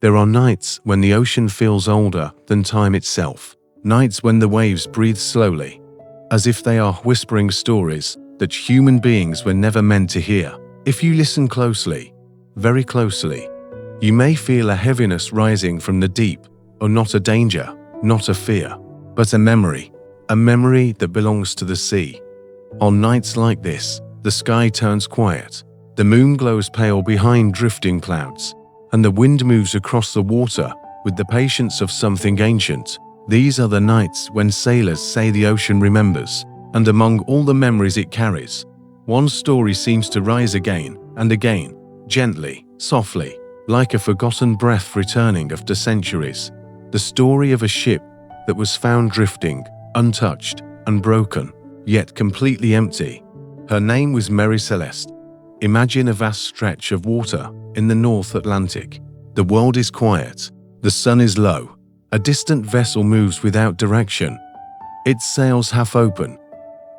There are nights when the ocean feels older than time itself. Nights when the waves breathe slowly, as if they are whispering stories that human beings were never meant to hear. If you listen closely, very closely, you may feel a heaviness rising from the deep, or not a danger, not a fear, but a memory that belongs to the sea. On nights like this, the sky turns quiet, the moon glows pale behind drifting clouds, and the wind moves across the water with the patience of something ancient. These are the nights when sailors say the ocean remembers, and among all the memories it carries, one story seems to rise again and again, gently, softly, like a forgotten breath returning after centuries. The story of a ship that was found drifting, untouched, unbroken, yet completely empty. Her name was Mary Celeste. Imagine a vast stretch of water in the North Atlantic. The world is quiet. The sun is low. A distant vessel moves without direction. Its sails half open.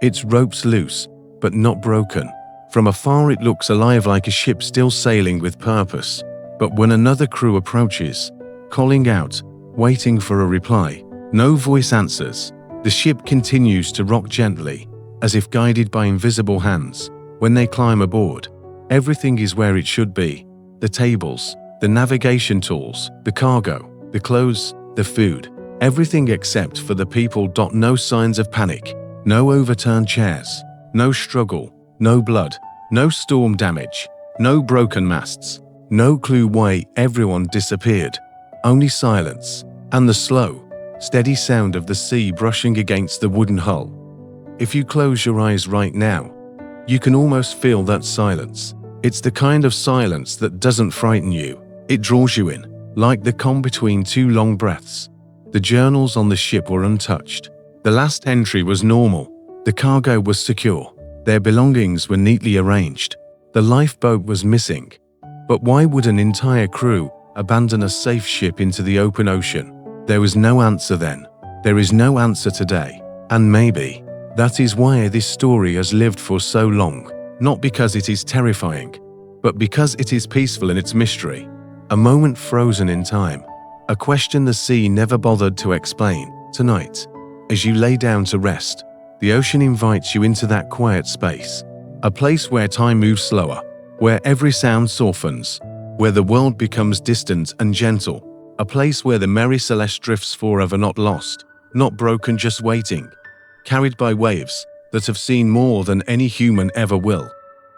Its ropes loose, but not broken. From afar it looks alive, like a ship still sailing with purpose. But when another crew approaches, calling out, waiting for a reply, no voice answers. The ship continues to rock gently, as if guided by invisible hands. When they climb aboard, everything is where it should be. The tables, the navigation tools, the cargo, the clothes, the food, everything except for the people. No signs of panic, no overturned chairs, no struggle, no blood, no storm damage, no broken masts, no clue why everyone disappeared. Only silence, and the slow, steady sound of the sea brushing against the wooden hull. If you close your eyes right now, you can almost feel that silence. It's the kind of silence that doesn't frighten you. It draws you in, like the calm between two long breaths. The journals on the ship were untouched. The last entry was normal. The cargo was secure. Their belongings were neatly arranged. The lifeboat was missing. But why would an entire crew abandon a safe ship into the open ocean? There was no answer then. There is no answer today. And maybe that is why this story has lived for so long. Not because it is terrifying, but because it is peaceful in its mystery. A moment frozen in time. A question the sea never bothered to explain. Tonight, as you lay down to rest, the ocean invites you into that quiet space. A place where time moves slower, where every sound softens, where the world becomes distant and gentle. A place where the Mary Celeste drifts forever, not lost, not broken, just waiting, carried by waves that have seen more than any human ever will.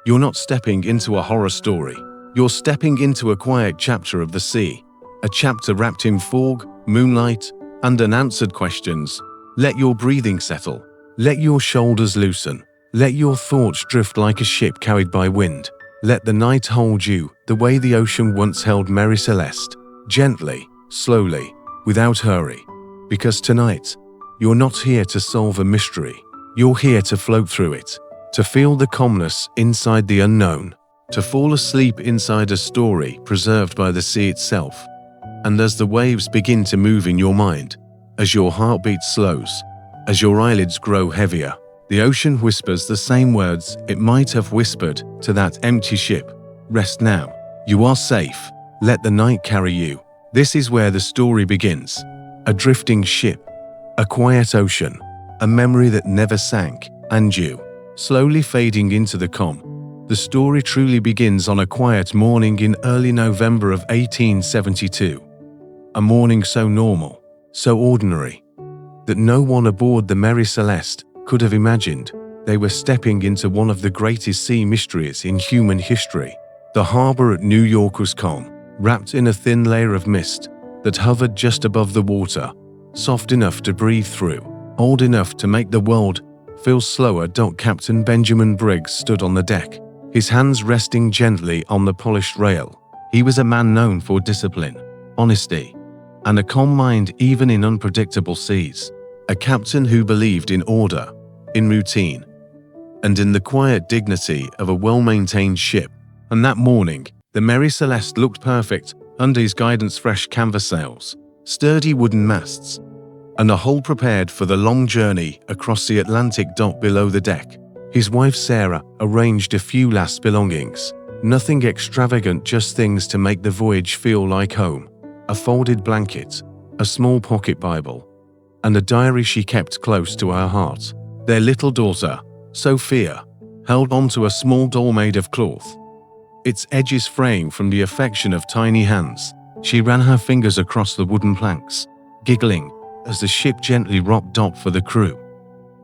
You're not stepping into a horror story. You're stepping into a quiet chapter of the sea, a chapter wrapped in fog, moonlight, and unanswered questions. Let your breathing settle. Let your shoulders loosen. Let your thoughts drift like a ship carried by wind. Let the night hold you the way the ocean once held Mary Celeste, gently, slowly, without hurry. Because tonight, you're not here to solve a mystery. You're here to float through it, to feel the calmness inside the unknown, to fall asleep inside a story preserved by the sea itself. And as the waves begin to move in your mind, as your heartbeat slows, as your eyelids grow heavier, the ocean whispers the same words it might have whispered to that empty ship. Rest now. You are safe. Let the night carry you. This is where the story begins. A drifting ship, a quiet ocean, a memory that never sank, and you, slowly fading into the calm. The story truly begins on a quiet morning in early November of 1872. A morning so normal, so ordinary, that no one aboard the Mary Celeste could have imagined they were stepping into one of the greatest sea mysteries in human history. The harbor at New York was calm, wrapped in a thin layer of mist that hovered just above the water, soft enough to breathe through, old enough to make the world feel slower. Captain Benjamin Briggs stood on the deck, his hands resting gently on the polished rail. He was a man known for discipline, honesty, and a calm mind even in unpredictable seas. A captain who believed in order, in routine, and in the quiet dignity of a well-maintained ship. And that morning, the Mary Celeste looked perfect under his guidance. Fresh canvas sails, sturdy wooden masts, and a hull prepared for the long journey across the Atlantic. Below the deck, his wife Sarah arranged a few last belongings. Nothing extravagant, just things to make the voyage feel like home. a folded blanket, a small pocket Bible, and a diary she kept close to her heart. Their little daughter, Sophia, held onto a small doll made of cloth, its edges fraying from the affection of tiny hands. She ran her fingers across the wooden planks, giggling as the ship gently rocked up for the crew.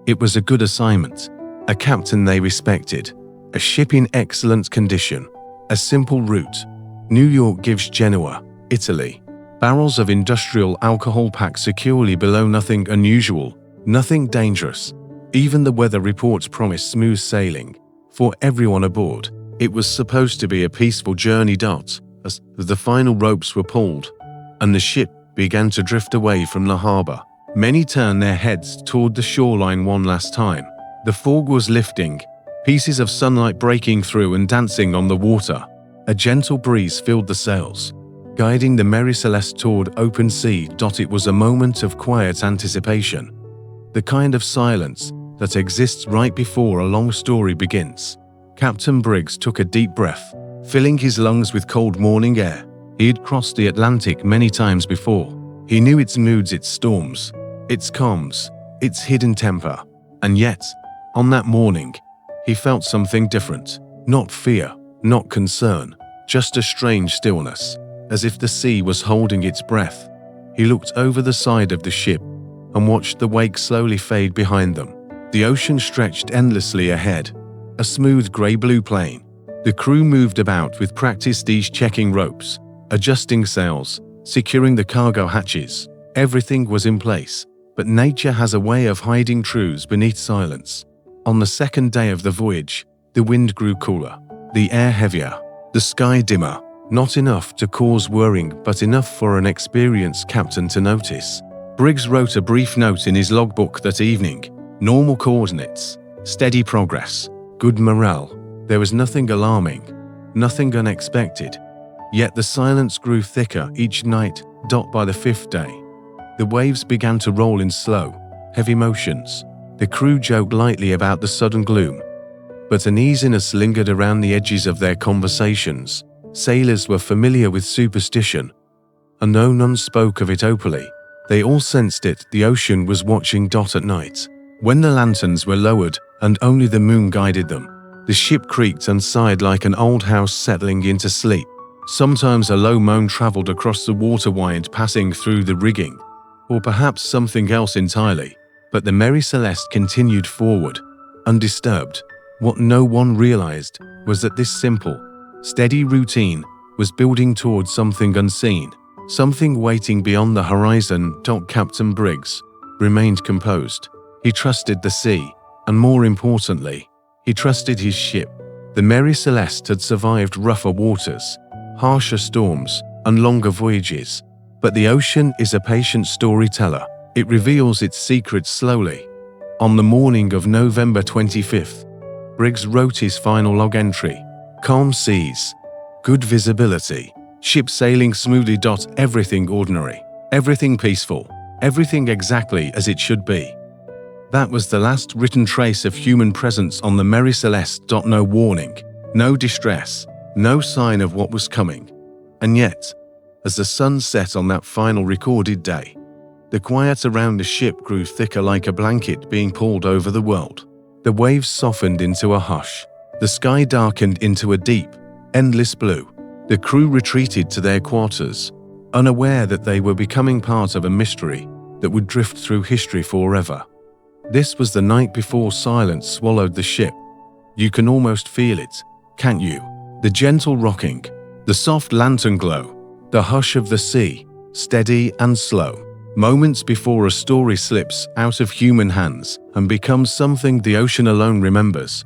It was a good assignment, a captain they respected, a ship in excellent condition, a simple route. New York gives Genoa, Italy. Barrels of industrial alcohol packed securely below, nothing unusual, nothing dangerous. Even the weather reports promised smooth sailing for everyone aboard. It was supposed to be a peaceful journey. As the final ropes were pulled and the ship began to drift away from the harbor, many turned their heads toward the shoreline one last time. The fog was lifting, pieces of sunlight breaking through and dancing on the water. A gentle breeze filled the sails, guiding the Mary Celeste toward open sea. It was a moment of quiet anticipation, the kind of silence that exists right before a long story begins. Captain Briggs took a deep breath, filling his lungs with cold morning air. He had crossed the Atlantic many times before. He knew its moods, its storms, its calms, its hidden temper. And yet, on that morning, he felt something different. Not fear, not concern, just a strange stillness, as if the sea was holding its breath. He looked over the side of the ship and watched the wake slowly fade behind them. The ocean stretched endlessly ahead, a smooth grey-blue plain. The crew moved about with practiced ease, checking ropes, adjusting sails, securing the cargo hatches. Everything was in place, but nature has a way of hiding truths beneath silence. On the second day of the voyage, the wind grew cooler, the air heavier, the sky dimmer, not enough to cause worrying, but enough for an experienced captain to notice. Briggs wrote a brief note in his logbook that evening. Normal coordinates, steady progress, good morale. There was nothing alarming, nothing unexpected. Yet the silence grew thicker each night. By the fifth day, the waves began to roll in slow, heavy motions. The crew joked lightly about the sudden gloom, but uneasiness lingered around the edges of their conversations. Sailors were familiar with superstition, and though none spoke of it openly, they all sensed it. The ocean was watching. At night, when the lanterns were lowered and only the moon guided them, the ship creaked and sighed like an old house settling into sleep. Sometimes a low moan traveled across the water wind, passing through the rigging, or perhaps something else entirely. But the Mary Celeste continued forward, undisturbed. What no one realized was that this simple, steady routine was building towards something unseen, something waiting beyond the horizon. Captain Briggs remained composed. He trusted the sea, and more importantly, he trusted his ship. The Mary Celeste had survived rougher waters, harsher storms, and longer voyages. But the ocean is a patient storyteller. It reveals its secrets slowly. On the morning of November 25th, Briggs wrote his final log entry. Calm seas, good visibility, ship sailing smoothly. Everything ordinary, everything peaceful, everything exactly as it should be. That was the last written trace of human presence on the Mary Celeste. No warning, no distress, no sign of what was coming. And yet, as the sun set on that final recorded day, the quiet around the ship grew thicker, like a blanket being pulled over the world. The waves softened into a hush. The sky darkened into a deep, endless blue. The crew retreated to their quarters, unaware that they were becoming part of a mystery that would drift through history forever. This was the night before silence swallowed the ship. You can almost feel it, can't you? The gentle rocking, the soft lantern glow, the hush of the sea, steady and slow. Moments before a story slips out of human hands and becomes something the ocean alone remembers.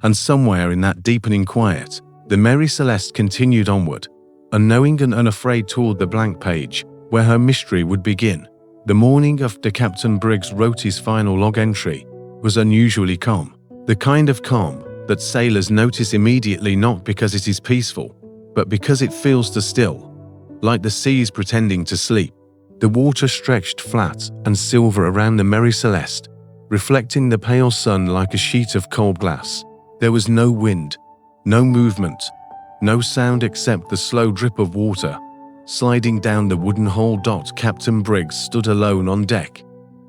And somewhere in that deepening quiet, the Mary Celeste continued onward, unknowing and unafraid toward the blank page where her mystery would begin. The morning after Captain Briggs wrote his final log entry was unusually calm, the kind of calm that sailors notice immediately, not because it is peaceful, but because it feels too still, like the seas pretending to sleep. The water stretched flat and silver around the Mary Celeste, reflecting the pale sun like a sheet of cold glass. There was no wind, no movement, no sound except the slow drip of water, sliding down the wooden hull. Captain Briggs stood alone on deck,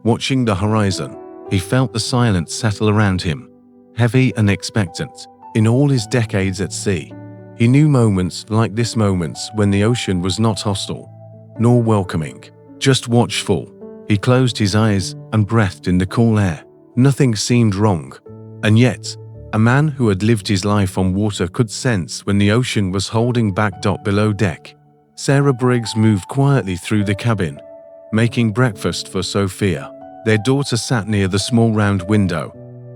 watching the horizon. He felt the silence settle around him, heavy and expectant. In all his decades at sea, he knew moments like this, moments when the ocean was not hostile, nor welcoming, just watchful. He closed his eyes and breathed in the cool air. Nothing seemed wrong. And yet, a man who had lived his life on water could sense when the ocean was holding back. Below deck, Sarah Briggs moved quietly through the cabin, making breakfast for Sophia. Their daughter sat near the small round window,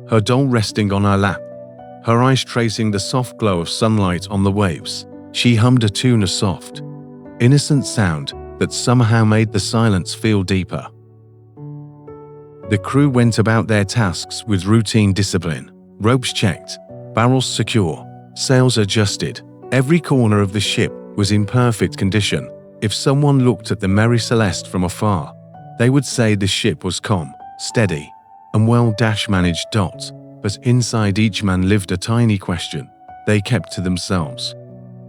her doll resting on her lap, her eyes tracing the soft glow of sunlight on the waves. She hummed a tune, a soft, innocent sound that somehow made the silence feel deeper. The crew went about their tasks with routine discipline. Ropes checked, barrels secure, sails adjusted. Every corner of the ship was in perfect condition. If someone looked at the Mary Celeste from afar, they would say the ship was calm, steady, and well-managed. But inside each man lived a tiny question they kept to themselves.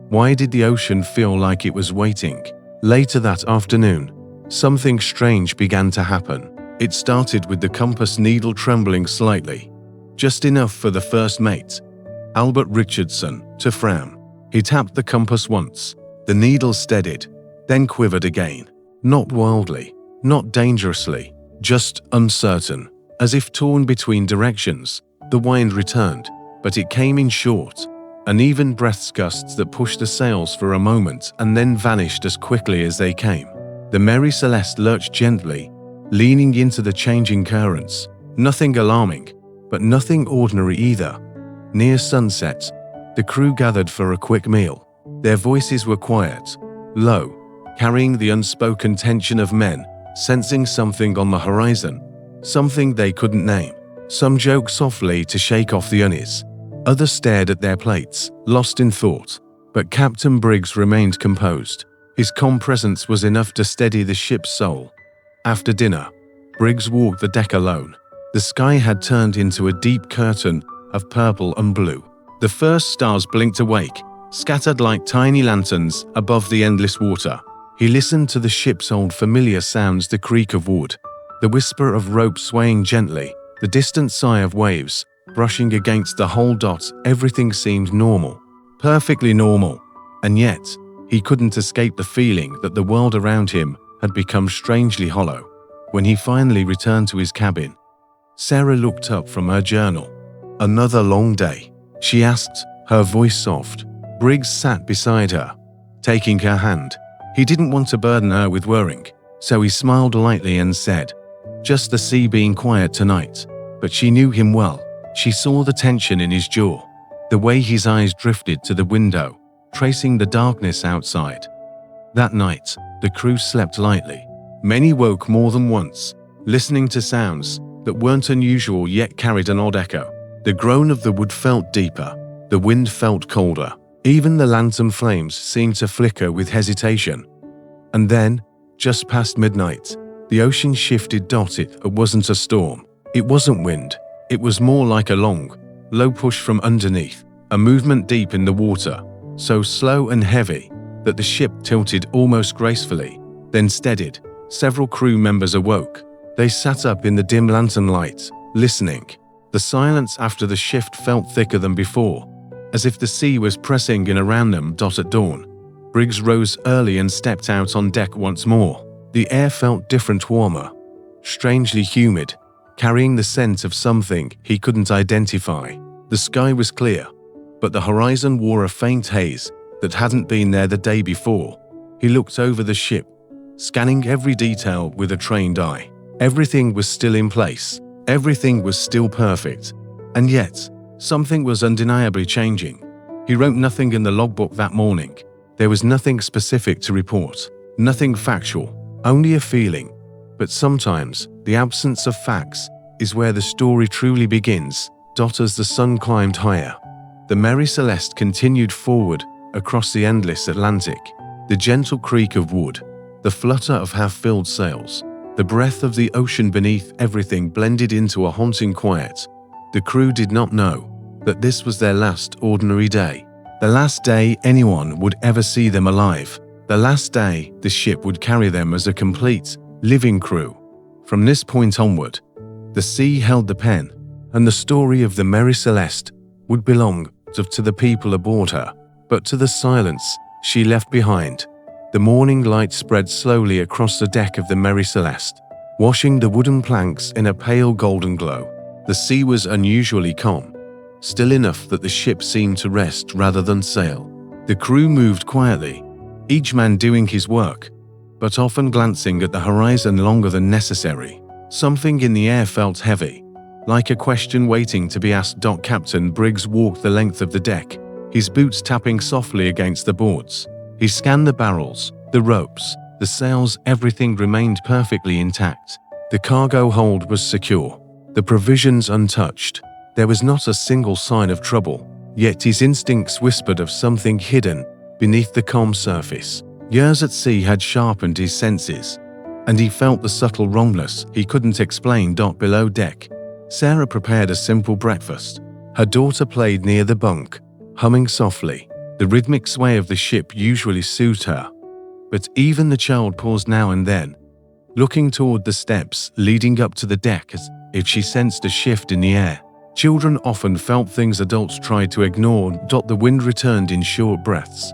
Why did the ocean feel like it was waiting? Later that afternoon, something strange began to happen. It started with the compass needle trembling slightly, just enough for the first mate, Albert Richardson, to frown. He tapped the compass once. The needle steadied, then quivered again. Not wildly, not dangerously, just uncertain, as if torn between directions. The wind returned, but it came in short, uneven breaths, gusts that pushed the sails for a moment and then vanished as quickly as they came. The Mary Celeste lurched gently, leaning into the changing currents. Nothing alarming, but nothing ordinary either. Near sunset, the crew gathered for a quick meal. Their voices were quiet, low, carrying the unspoken tension of men sensing something on the horizon, something they couldn't name. Some joked softly to shake off the unease. Others stared at their plates, lost in thought. But Captain Briggs remained composed. His calm presence was enough to steady the ship's soul. After dinner, Briggs walked the deck alone. The sky had turned into a deep curtain of purple and blue. The first stars blinked awake, scattered like tiny lanterns above the endless water. He listened to the ship's old familiar sounds, the creak of wood, the whisper of rope swaying gently, the distant sigh of waves brushing against the hull. Everything seemed normal, perfectly normal, and yet he couldn't escape the feeling that the world around him had become strangely hollow. When he finally returned to his cabin, Sarah looked up from her journal. "Another long day?" she asked, her voice soft. Briggs sat beside her, taking her hand. He didn't want to burden her with worrying, so he smiled lightly and said, "Just the sea being quiet tonight." But she knew him well. She saw the tension in his jaw, the way his eyes drifted to the window, tracing the darkness outside. That night, the crew slept lightly. Many woke more than once, listening to sounds that weren't unusual yet carried an odd echo. The groan of the wood felt deeper. The wind felt colder. Even the lantern flames seemed to flicker with hesitation. And then, just past midnight, the ocean shifted. It wasn't a storm. It wasn't wind. It was more like a long, low push from underneath, a movement deep in the water, so slow and heavy that the ship tilted almost gracefully, then steadied. Several crew members awoke. They sat up in the dim lantern light, listening. The silence after the shift felt thicker than before, as if the sea was pressing in around them. At dawn, Briggs rose early and stepped out on deck once more. The air felt different, warmer, strangely humid, carrying the scent of something he couldn't identify. The sky was clear, but the horizon wore a faint haze that hadn't been there the day before. He looked over the ship, scanning every detail with a trained eye. Everything was still in place. Everything was still perfect. And yet, something was undeniably changing. He wrote nothing in the logbook that morning. There was nothing specific to report, nothing factual, only a feeling. But sometimes, the absence of facts is where the story truly begins. As the sun climbed higher, the Mary Celeste continued forward across the endless Atlantic. The gentle creak of wood, the flutter of half-filled sails, the breath of the ocean beneath, everything blended into a haunting quiet. The crew did not know that this was their last ordinary day, the last day anyone would ever see them alive. The last day, the ship would carry them as a complete, living crew. From this point onward, the sea held the pen, and the story of the Mary Celeste would belong to the people aboard her, but to the silence she left behind. The morning light spread slowly across the deck of the Mary Celeste, washing the wooden planks in a pale golden glow. The sea was unusually calm, still enough that the ship seemed to rest rather than sail. The crew moved quietly, each man doing his work, but often glancing at the horizon longer than necessary. Something in the air felt heavy, like a question waiting to be asked. Captain Briggs walked the length of the deck, his boots tapping softly against the boards. He scanned the barrels, the ropes, the sails. Everything remained perfectly intact. The cargo hold was secure, the provisions untouched. There was not a single sign of trouble, yet his instincts whispered of something hidden beneath the calm surface. Years at sea had sharpened his senses, and he felt the subtle wrongness he couldn't explain. Below deck, Sarah prepared a simple breakfast. Her daughter played near the bunk, humming softly. The rhythmic sway of the ship usually soothed her, but even the child paused now and then, looking toward the steps leading up to the deck as if she sensed a shift in the air. Children often felt things adults tried to ignore. The wind returned in short breaths,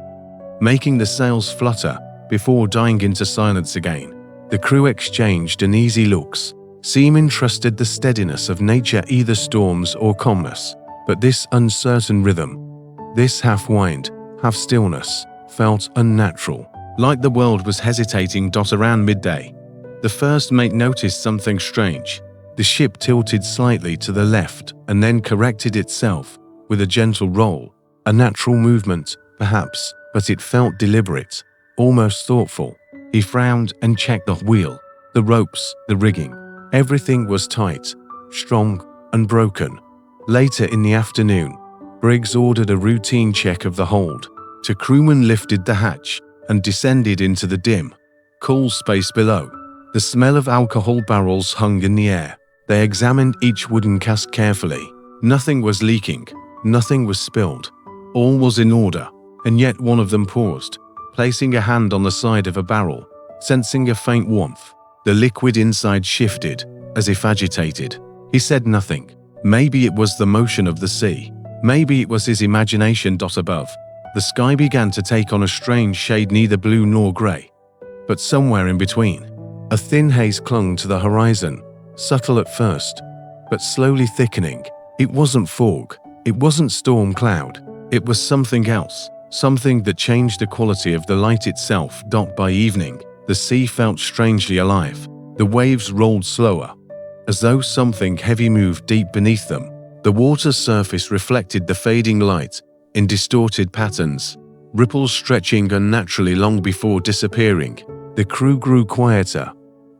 making the sails flutter before dying into silence again. The crew exchanged uneasy looks. Seamen trusted the steadiness of nature, either storms or calmness. But this uncertain rhythm, this half wind, half stillness, felt unnatural, like the world was hesitating. Around midday, the first mate noticed something strange. The ship tilted slightly to the left and then corrected itself with a gentle roll, a natural movement, perhaps, but it felt deliberate, almost thoughtful. He frowned and checked the wheel, the ropes, the rigging. Everything was tight, strong, unbroken. Later in the afternoon, Briggs ordered a routine check of the hold. Two crewmen lifted the hatch and descended into the dim, cool space below. The smell of alcohol barrels hung in the air. They examined each wooden cask carefully. Nothing was leaking, nothing was spilled. All was in order, and yet one of them paused, placing a hand on the side of a barrel, sensing a faint warmth. The liquid inside shifted, as if agitated. He said nothing. Maybe it was the motion of the sea. Maybe it was his imagination. Above, the sky began to take on a strange shade, neither blue nor grey, but somewhere in between. A thin haze clung to the horizon, subtle at first, but slowly thickening. It wasn't fog, it wasn't storm cloud, it was something else, something that changed the quality of the light itself. By evening, the sea felt strangely alive. The waves rolled slower, as though something heavy moved deep beneath them. The water's surface reflected the fading light in distorted patterns, ripples stretching unnaturally long before disappearing. The crew grew quieter,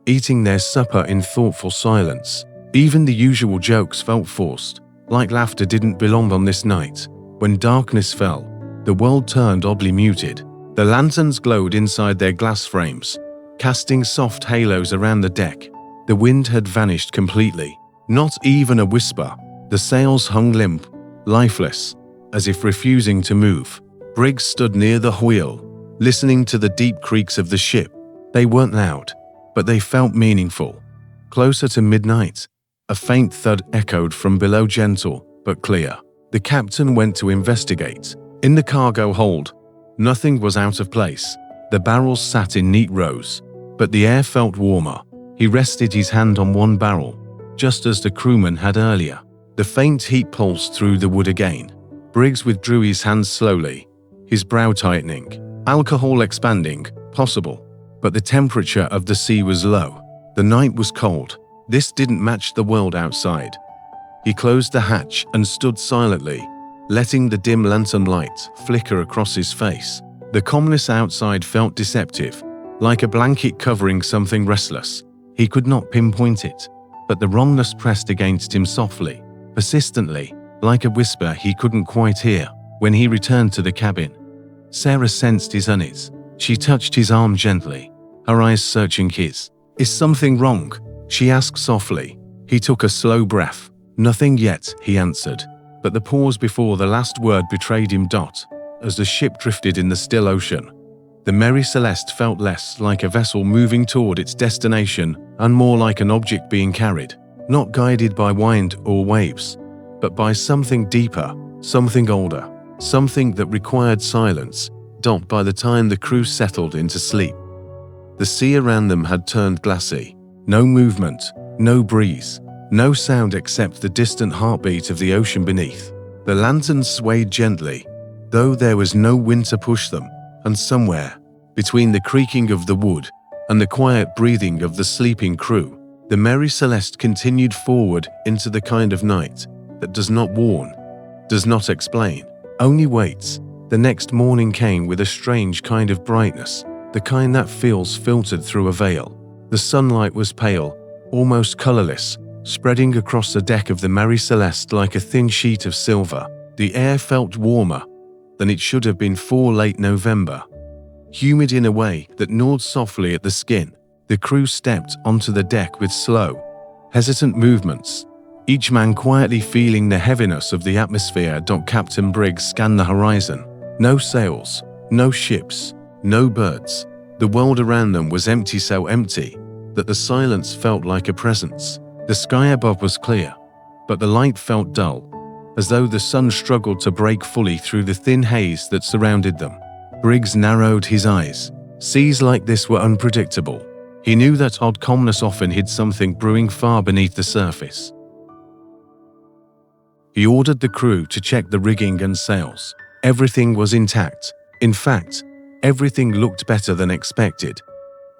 eating their supper in thoughtful silence. Even the usual jokes felt forced, like laughter didn't belong on this night. When darkness fell, the world turned oddly muted. The lanterns glowed inside their glass frames, casting soft halos around the deck. The wind had vanished completely, not even a whisper. The sails hung limp, lifeless, as if refusing to move. Briggs stood near the wheel, listening to the deep creaks of the ship. They weren't loud, but they felt meaningful. Closer to midnight, a faint thud echoed from below, gentle but clear. The captain went to investigate. In the cargo hold, nothing was out of place. The barrels sat in neat rows, but the air felt warmer. He rested his hand on one barrel, just as the crewman had earlier. The faint heat pulsed through the wood again. Briggs withdrew his hand slowly, his brow tightening. Alcohol expanding, possible, but the temperature of the sea was low. The night was cold. This didn't match the world outside. He closed the hatch and stood silently, letting the dim lantern light flicker across his face. The calmness outside felt deceptive, like a blanket covering something restless. He could not pinpoint it, but the wrongness pressed against him softly, persistently, like a whisper he couldn't quite hear. When he returned to the cabin, Sarah sensed his unease. She touched his arm gently, her eyes searching his. "Is something wrong?" she asked softly. He took a slow breath. "Nothing yet," he answered, but the pause before the last word betrayed him. As the ship drifted in the still ocean, The Mary Celeste felt less like a vessel moving toward its destination and more like an object being carried, not guided by wind or waves, but by something deeper, something older, something that required silence. By the time the crew settled into sleep, the sea around them had turned glassy. No movement, no breeze, no sound except the distant heartbeat of the ocean beneath. The lanterns swayed gently, though there was no wind to push them, and somewhere, between the creaking of the wood and the quiet breathing of the sleeping crew, the Mary Celeste continued forward into the kind of night that does not warn, does not explain, only waits. The next morning came with a strange kind of brightness, the kind that feels filtered through a veil. The sunlight was pale, almost colorless, spreading across the deck of the Mary Celeste like a thin sheet of silver. The air felt warmer than it should have been for late November, humid in a way that gnawed softly at the skin. The crew stepped onto the deck with slow, hesitant movements, each man quietly feeling the heaviness of the atmosphere. Captain Briggs scanned the horizon. No sails, no ships, no birds. The world around them was empty, so empty that the silence felt like a presence. The sky above was clear, but the light felt dull, as though the sun struggled to break fully through the thin haze that surrounded them. Briggs narrowed his eyes. Seas like this were unpredictable. He knew that odd calmness often hid something brewing far beneath the surface. He ordered the crew to check the rigging and sails. Everything was intact. In fact, everything looked better than expected,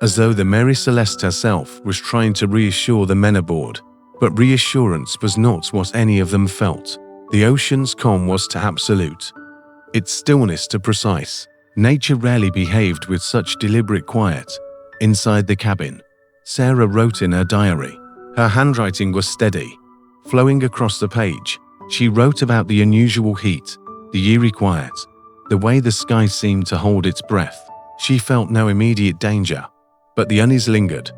as though the Mary Celeste herself was trying to reassure the men aboard. But reassurance was not what any of them felt. The ocean's calm was to absolute, its stillness to precise. Nature rarely behaved with such deliberate quiet. Inside the cabin, Sarah wrote in her diary. Her handwriting was steady, flowing across the page. She wrote about the unusual heat, the eerie quiet, the way the sky seemed to hold its breath. She felt no immediate danger, but the unease lingered,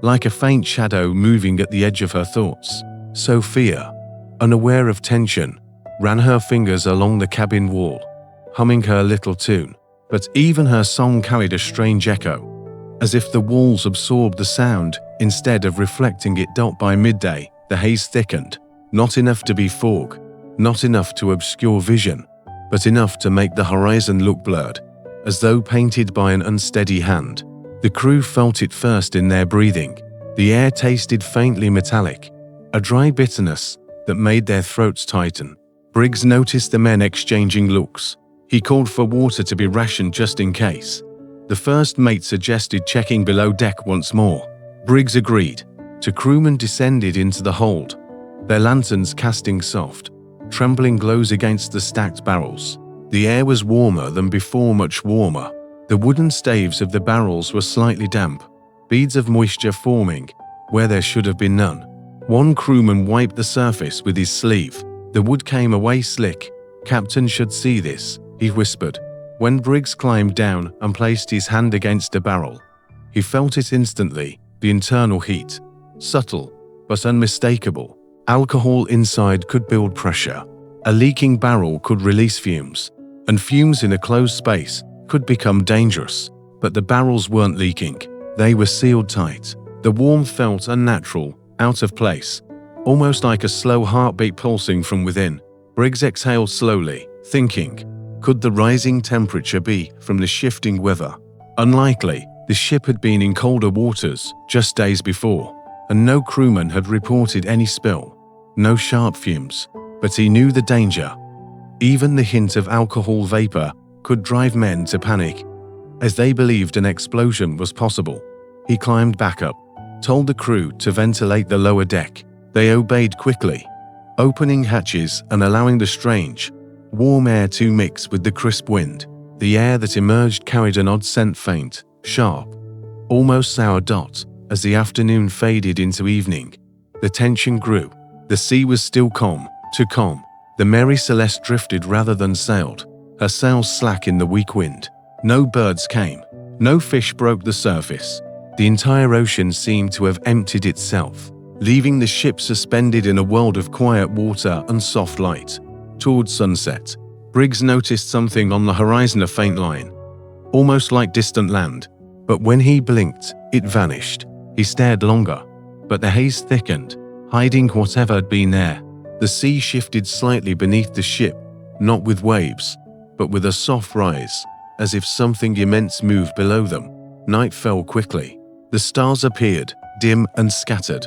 like a faint shadow moving at the edge of her thoughts. Sophia, unaware of tension, ran her fingers along the cabin wall, humming her little tune. But even her song carried a strange echo, as if the walls absorbed the sound instead of reflecting it. By midday, the haze thickened, not enough to be fog, not enough to obscure vision, but enough to make the horizon look blurred, as though painted by an unsteady hand. The crew felt it first in their breathing. The air tasted faintly metallic, a dry bitterness that made their throats tighten. Briggs noticed the men exchanging looks. He called for water to be rationed just in case. The first mate suggested checking below deck once more. Briggs agreed. Two crewmen descended into the hold, their lanterns casting soft, trembling glows against the stacked barrels. The air was warmer than before, much warmer. The wooden staves of the barrels were slightly damp, beads of moisture forming where there should have been none. One crewman wiped the surface with his sleeve. The wood came away slick. "Captain should see this," he whispered. When Briggs climbed down and placed his hand against a barrel, he felt it instantly, the internal heat, subtle but unmistakable. Alcohol inside could build pressure. A leaking barrel could release fumes, and fumes in a closed space could become dangerous. But the barrels weren't leaking. They were sealed tight. The warmth felt unnatural, out of place, almost like a slow heartbeat pulsing from within. Briggs exhaled slowly, thinking, could the rising temperature be from the shifting weather? Unlikely. The ship had been in colder waters just days before, and no crewman had reported any spill. No sharp fumes, but he knew the danger. Even the hint of alcohol vapor could drive men to panic, as they believed an explosion was possible. He climbed back up, told the crew to ventilate the lower deck. They obeyed quickly, opening hatches and allowing the strange, warm air to mix with the crisp wind. The air that emerged carried an odd scent, faint, sharp, almost sour. As the afternoon faded into evening, the tension grew. The sea was still calm, too calm. The Mary Celeste drifted rather than sailed, her sails slack in the weak wind. No birds came. No fish broke the surface. The entire ocean seemed to have emptied itself, leaving the ship suspended in a world of quiet water and soft light. Towards sunset, Briggs noticed something on the horizon, a faint line, almost like distant land. But when he blinked, it vanished. He stared longer, but the haze thickened, hiding whatever had been there. The sea shifted slightly beneath the ship, not with waves, but with a soft rise, as if something immense moved below them. Night fell quickly. The stars appeared, dim and scattered,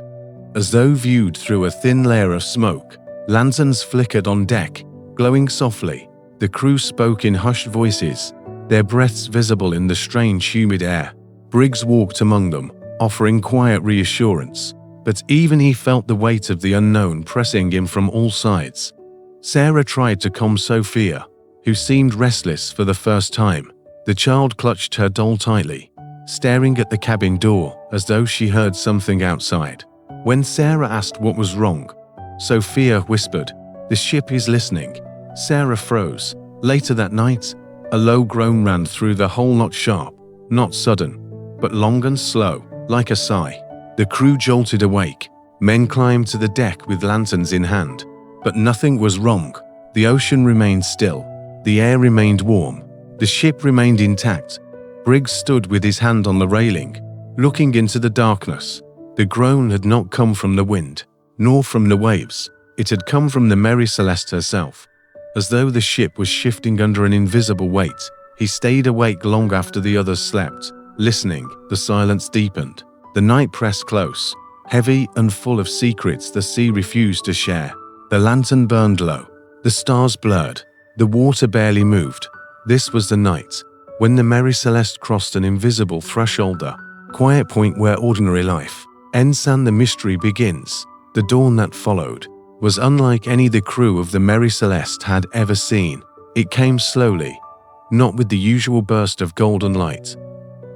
as though viewed through a thin layer of smoke. Lanterns flickered on deck, glowing softly. The crew spoke in hushed voices, their breaths visible in the strange, humid air. Briggs walked among them, offering quiet reassurance, but even he felt the weight of the unknown pressing him from all sides. Sarah tried to calm Sophia, who seemed restless for the first time. The child clutched her doll tightly, staring at the cabin door as though she heard something outside. When Sarah asked what was wrong, Sophia whispered, "The ship is listening." Sarah froze. Later that night, a low groan ran through the hull, not sharp, not sudden, but long and slow, like a sigh. The crew jolted awake. Men climbed to the deck with lanterns in hand. But nothing was wrong. The ocean remained still. The air remained warm. The ship remained intact. Briggs stood with his hand on the railing, looking into the darkness. The groan had not come from the wind, nor from the waves. It had come from the Mary Celeste herself. As though the ship was shifting under an invisible weight, he stayed awake long after the others slept, listening. The silence deepened. The night pressed close, heavy and full of secrets the sea refused to share. The lantern burned low. The stars blurred. The water barely moved. This was the night when the Mary Celeste crossed an invisible threshold, a quiet point where ordinary life ends and the mystery begins. The dawn that followed was unlike any the crew of the Mary Celeste had ever seen. It came slowly, not with the usual burst of golden light,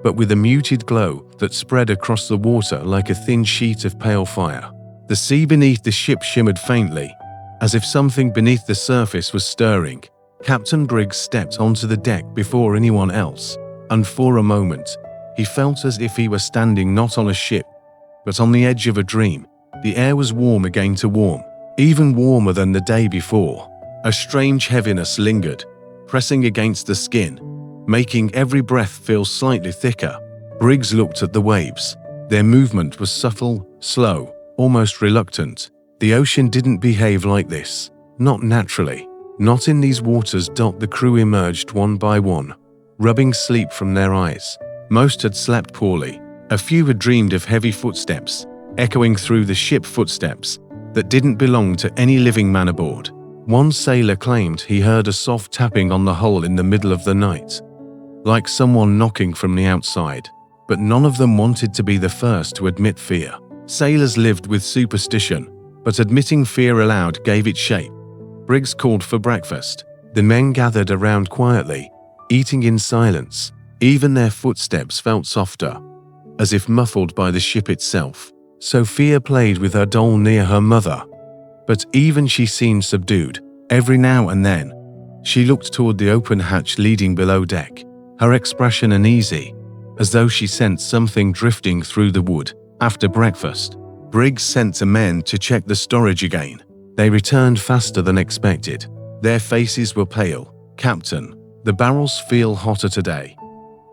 but with a muted glow that spread across the water like a thin sheet of pale fire. The sea beneath the ship shimmered faintly, as if something beneath the surface was stirring. Captain Briggs stepped onto the deck before anyone else, and for a moment, he felt as if he were standing not on a ship, but on the edge of a dream. The air was warm again, too warm, even warmer than the day before. A strange heaviness lingered, pressing against the skin, making every breath feel slightly thicker. Briggs looked at the waves. Their movement was subtle, slow, almost reluctant. The ocean didn't behave like this, not naturally. Not in these waters. The crew emerged one by one, rubbing sleep from their eyes. Most had slept poorly. A few had dreamed of heavy footsteps, echoing through the ship, footsteps that didn't belong to any living man aboard. One sailor claimed he heard a soft tapping on the hull in the middle of the night, like someone knocking from the outside. But none of them wanted to be the first to admit fear. Sailors lived with superstition, but admitting fear aloud gave it shape. Briggs called for breakfast. The men gathered around quietly, eating in silence. Even their footsteps felt softer, as if muffled by the ship itself. Sophia played with her doll near her mother, but even she seemed subdued. Every now and then, she looked toward the open hatch leading below deck, her expression uneasy, as though she sensed something drifting through the wood. After breakfast, Briggs sent the men to check the storage again. They returned faster than expected. Their faces were pale. "Captain, the barrels feel hotter today."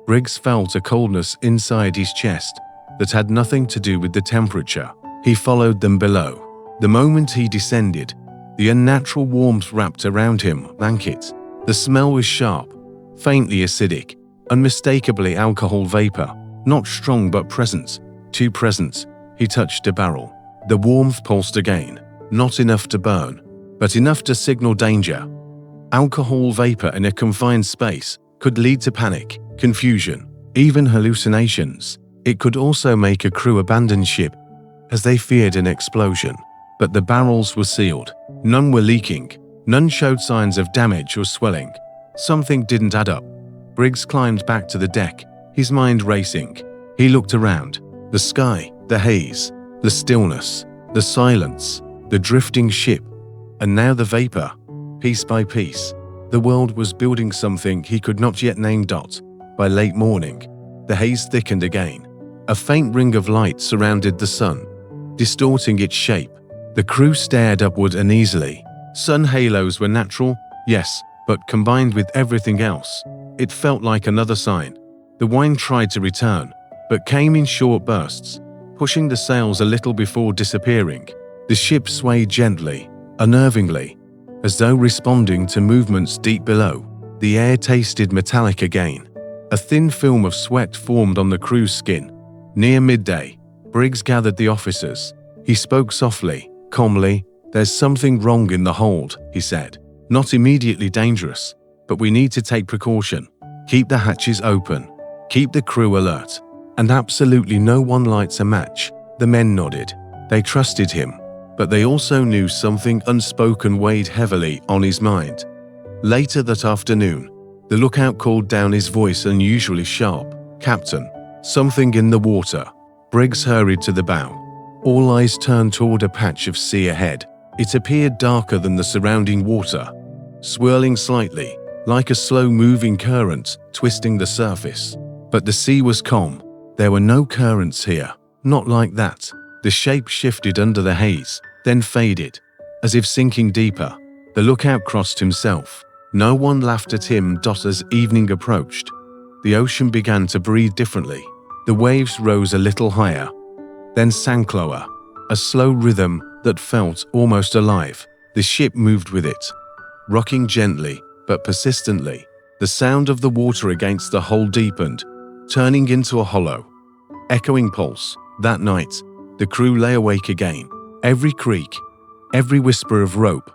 Briggs felt a coldness inside his chest that had nothing to do with the temperature. He followed them below. The moment he descended, the unnatural warmth wrapped around him, blanket. The smell was sharp, faintly acidic, unmistakably alcohol vapor, not strong but present. Too present. He touched a barrel. The warmth pulsed again. Not enough to burn, but enough to signal danger. Alcohol vapor in a confined space could lead to panic, confusion, even hallucinations. It could also make a crew abandon ship, as they feared an explosion. But the barrels were sealed. None were leaking. None showed signs of damage or swelling. Something didn't add up. Briggs climbed back to the deck, his mind racing. He looked around. The sky, the haze, the stillness, the silence, the drifting ship, and now the vapor. Piece by piece, the world was building something he could not yet name. By late morning, the haze thickened again. A faint ring of light surrounded the sun, distorting its shape. The crew stared upward uneasily. Sun halos were natural, yes, but combined with everything else, It felt like another sign. The wind tried to return, but came in short bursts, pushing the sails a little before disappearing. The ship swayed gently, unnervingly, as though responding to movements deep below. The air tasted metallic again. A thin film of sweat formed on the crew's skin. Near midday, Briggs gathered the officers. He spoke softly, calmly. "There's something wrong in the hold," he said. "Not immediately dangerous, but we need to take precaution. Keep the hatches open. Keep the crew alert." And absolutely no one lights a match. The men nodded. They trusted him, but they also knew something unspoken weighed heavily on his mind. Later that afternoon, the lookout called down, his voice unusually sharp. "Captain, something in the water." Briggs hurried to the bow. All eyes turned toward a patch of sea ahead. It appeared darker than the surrounding water, swirling slightly, like a slow-moving current twisting the surface. But the sea was calm. There were no currents here. Not like that. The shape shifted under the haze, then faded, as if sinking deeper. The lookout crossed himself. No one laughed at him. As evening approached, the ocean began to breathe differently. The waves rose a little higher, then sank lower, a slow rhythm that felt almost alive. The ship moved with it, rocking gently but persistently. The sound of the water against the hull deepened, turning into a hollow, echoing pulse. That night, the crew lay awake again. Every creak, every whisper of rope,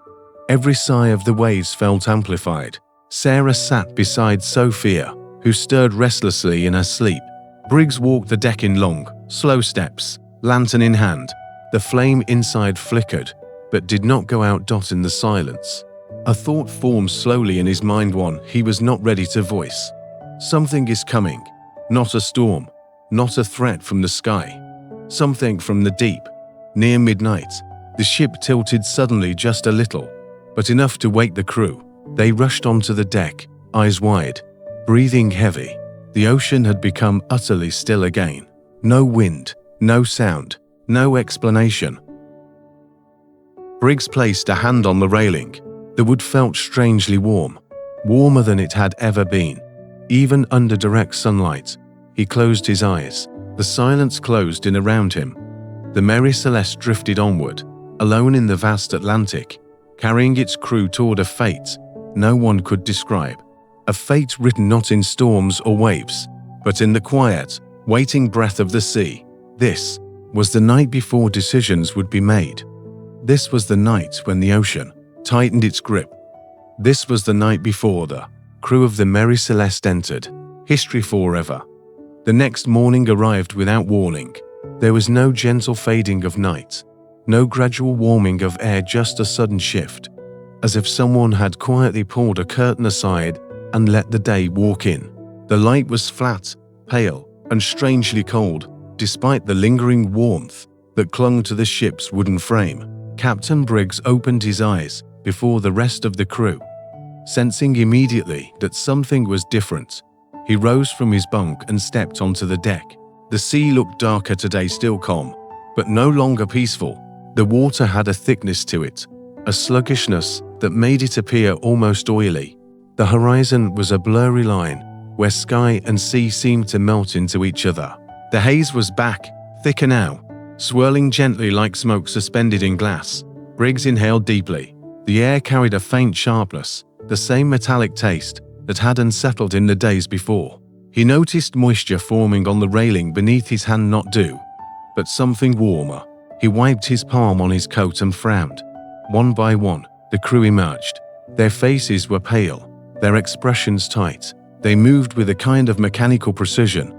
every sigh of the waves felt amplified. Sarah sat beside Sophia, who stirred restlessly in her sleep. Briggs walked the deck in long, slow steps, lantern in hand. The flame inside flickered, but did not go out. In the silence, a thought formed slowly in his mind, one he was not ready to voice. Something is coming. Not a storm, not a threat from the sky. Something from the deep. Near midnight, the ship tilted suddenly just a little, but enough to wake the crew. They rushed onto the deck, eyes wide, breathing heavy. The ocean had become utterly still again. No wind, no sound, no explanation. Briggs placed a hand on the railing. The wood felt strangely warm, warmer than it had ever been, even under direct sunlight. He closed his eyes. The silence closed in around him. The Mary Celeste drifted onward, alone in the vast Atlantic, carrying its crew toward a fate no one could describe. A fate written not in storms or waves, but in the quiet, waiting breath of the sea. This was the night before decisions would be made. This was the night when the ocean tightened its grip. This was the night before the crew of the Mary Celeste entered history forever. The next morning arrived without warning. There was no gentle fading of night, no gradual warming of air, just a sudden shift, as if someone had quietly pulled a curtain aside and let the day walk in. The light was flat, pale, and strangely cold, despite the lingering warmth that clung to the ship's wooden frame. Captain Briggs opened his eyes before the rest of the crew, sensing immediately that something was different. He rose from his bunk and stepped onto the deck. The sea looked darker today, still calm, but no longer peaceful. The water had a thickness to it, a sluggishness that made it appear almost oily. The horizon was a blurry line, where sky and sea seemed to melt into each other. The haze was back, thicker now, swirling gently like smoke suspended in glass. Briggs inhaled deeply. The air carried a faint sharpness, the same metallic taste that had unsettled in the days before. He noticed moisture forming on the railing beneath his hand, not dew, but something warmer. He wiped his palm on his coat and frowned. One by one, the crew emerged. Their faces were pale, their expressions tight. They moved with a kind of mechanical precision,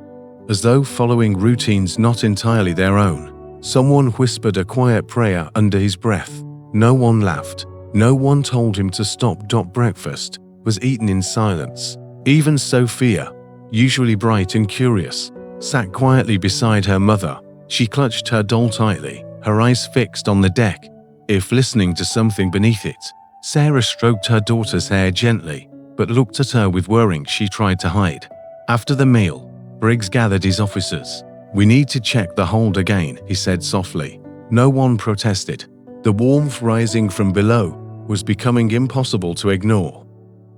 as though following routines not entirely their own. Someone whispered a quiet prayer under his breath. No one laughed. No one told him to stop. Breakfast was eaten in silence. Even Sophia, usually bright and curious, sat quietly beside her mother. She clutched her doll tightly, her eyes fixed on the deck, if listening to something beneath it. Sarah stroked her daughter's hair gently, but looked at her with worrying she tried to hide. After the meal, Briggs gathered his officers. "We need to check the hold again," he said softly. No one protested. The warmth rising from below was becoming impossible to ignore.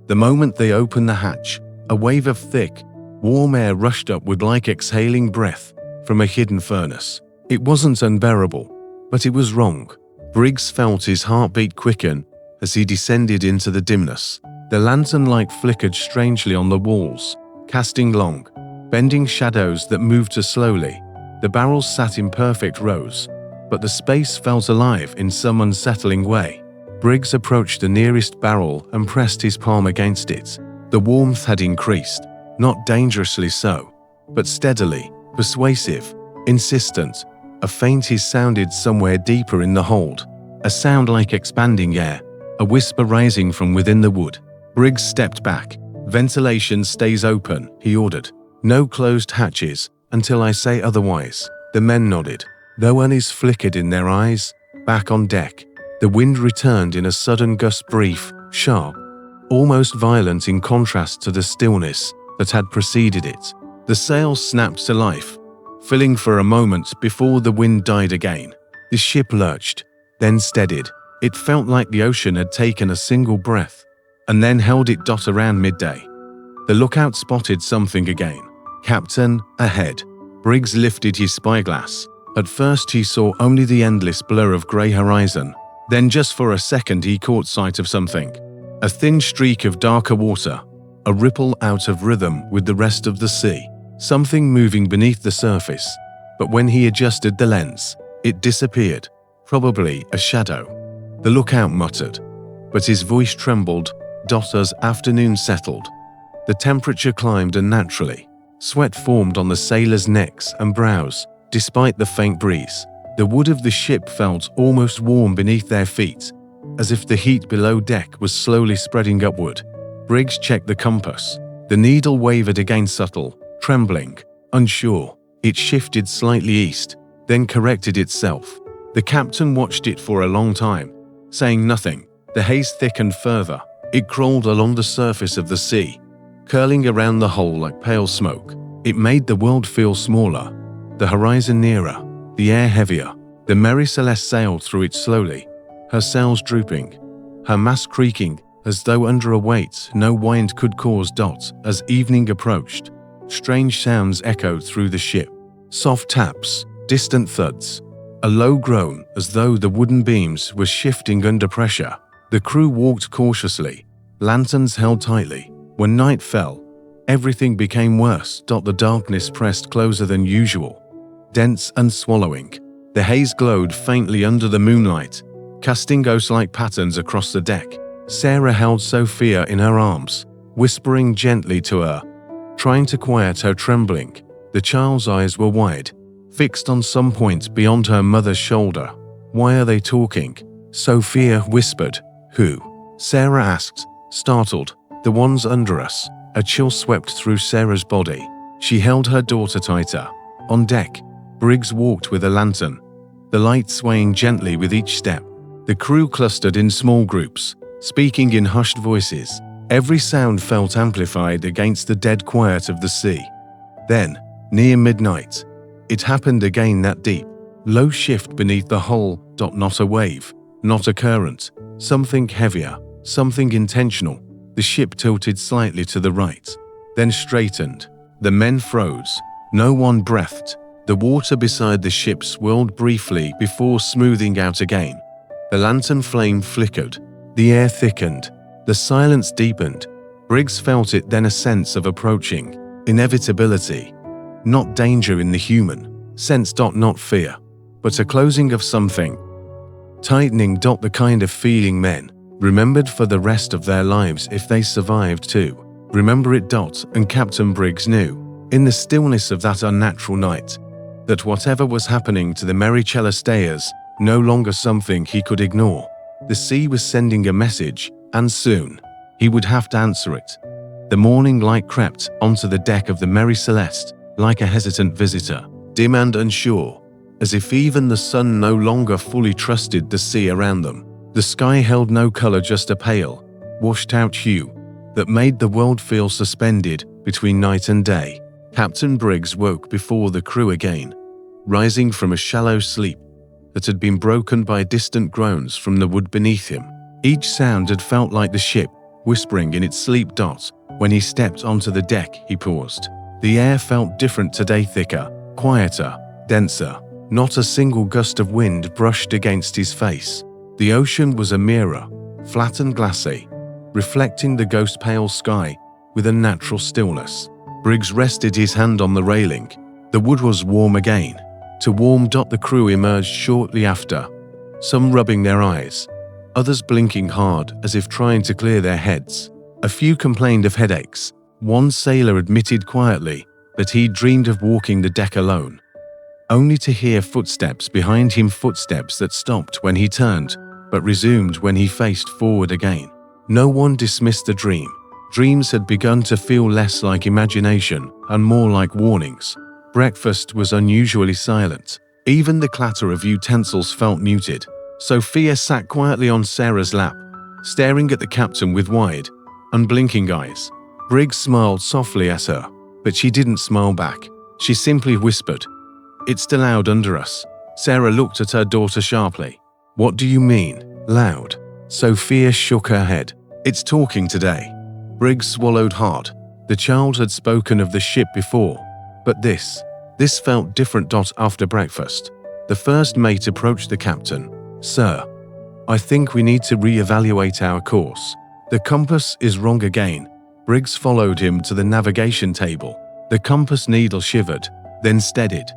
The moment they opened the hatch, A wave of thick, warm air rushed upward like exhaling breath from a hidden furnace. It wasn't unbearable, but it was wrong. Briggs felt his heartbeat quicken as he descended into the dimness. The lantern light flickered strangely on the walls, casting long, bending shadows that moved too slowly. The barrels sat in perfect rows, but the space felt alive in some unsettling way. Briggs approached the nearest barrel and pressed his palm against it. The warmth had increased, not dangerously so, but steadily, persuasive, insistent. A faint hiss sounded somewhere deeper in the hold, a sound like expanding air, a whisper rising from within the wood. Briggs stepped back. "Ventilation stays open," he ordered. "No closed hatches until I say otherwise." The men nodded, though unease flickered in their eyes. Back on deck, the wind returned in a sudden gust, brief, sharp, almost violent in contrast to the stillness that had preceded it. The sails snapped to life, filling for a moment before the wind died again. The ship lurched, then steadied. It felt like the ocean had taken a single breath, and then held it. Around midday, the lookout spotted something again. "Captain, ahead." Briggs lifted his spyglass. At first he saw only the endless blur of grey horizon. Then just for a second he caught sight of something. A thin streak of darker water, a ripple out of rhythm with the rest of the sea. Something moving beneath the surface. But when he adjusted the lens, it disappeared. Probably a shadow, the lookout muttered. But his voice trembled. As afternoon settled, the temperature climbed unnaturally. Sweat formed on the sailors' necks and brows, despite the faint breeze. The wood of the ship felt almost warm beneath their feet, as if the heat below deck was slowly spreading upward. Briggs checked the compass. The needle wavered again, subtle, trembling, unsure. It shifted slightly east, then corrected itself. The captain watched it for a long time, saying nothing. The haze thickened further. It crawled along the surface of the sea, curling around the hull like pale smoke. It made the world feel smaller, the horizon nearer, the air heavier. The Mary Celeste sailed through it slowly, her sails drooping, her mast creaking as though under a weight no wind could cause. As evening approached, strange sounds echoed through the ship. Soft taps, distant thuds, a low groan as though the wooden beams were shifting under pressure. The crew walked cautiously, lanterns held tightly. When night fell, everything became worse. The darkness pressed closer than usual, dense and swallowing. The haze glowed faintly under the moonlight, casting ghost-like patterns across the deck. Sarah held Sophia in her arms, whispering gently to her, trying to quiet her trembling. The child's eyes were wide, fixed on some point beyond her mother's shoulder. "Why are they talking?" Sophia whispered. "Who?" Sarah asked, startled. "The ones under us." A chill swept through Sarah's body. She held her daughter tighter. On deck, Briggs walked with a lantern, the light swaying gently with each step. The crew clustered in small groups, speaking in hushed voices. Every sound felt amplified against the dead quiet of the sea. Then, near midnight, it happened again, that deep, low shift beneath the hull. Not a wave, not a current. Something heavier, something intentional. The ship tilted slightly to the right, then straightened. The men froze. No one breathed. The water beside the ship swirled briefly before smoothing out again. The lantern flame flickered. The air thickened. The silence deepened. Briggs felt it, then a sense of approaching inevitability. Not danger in the human sense. Not fear, but a closing of something. Tightening. The kind of feeling men remembered for the rest of their lives if they survived to remember it. And Captain Briggs knew, in the stillness of that unnatural night, that whatever was happening to the Mary Celeste no longer something he could ignore. The sea was sending a message, and soon he would have to answer it. The morning light crept onto the deck of the Mary Celeste like a hesitant visitor, dim and unsure, as if even the sun no longer fully trusted the sea around them. The sky held no color, just a pale, washed-out hue that made the world feel suspended between night and day. Captain Briggs woke before the crew again, rising from a shallow sleep that had been broken by distant groans from the wood beneath him. Each sound had felt like the ship whispering in its sleep. When he stepped onto the deck, he paused. The air felt different today, thicker, quieter, denser. Not a single gust of wind brushed against his face. The ocean was a mirror, flat and glassy, reflecting the ghost-pale sky with a natural stillness. Briggs rested his hand on the railing. The wood was warm again. Too warm. The crew emerged shortly after, some rubbing their eyes, others blinking hard as if trying to clear their heads. A few complained of headaches. One sailor admitted quietly that he dreamed of walking the deck alone, only to hear footsteps behind him, footsteps that stopped when he turned, but resumed when he faced forward again. No one dismissed the dream. Dreams had begun to feel less like imagination and more like warnings. Breakfast was unusually silent. Even the clatter of utensils felt muted. Sophia sat quietly on Sarah's lap, staring at the captain with wide, unblinking eyes. Briggs smiled softly at her, but she didn't smile back. She simply whispered, "It's still loud under us." Sarah looked at her daughter sharply. "What do you mean, loud?" Sophia shook her head. "It's talking today." Briggs swallowed hard. The child had spoken of the ship before, but this felt different. After breakfast, the first mate approached the captain. "Sir, I think we need to re-evaluate our course. The compass is wrong again." Briggs followed him to the navigation table. The compass needle shivered, then steadied,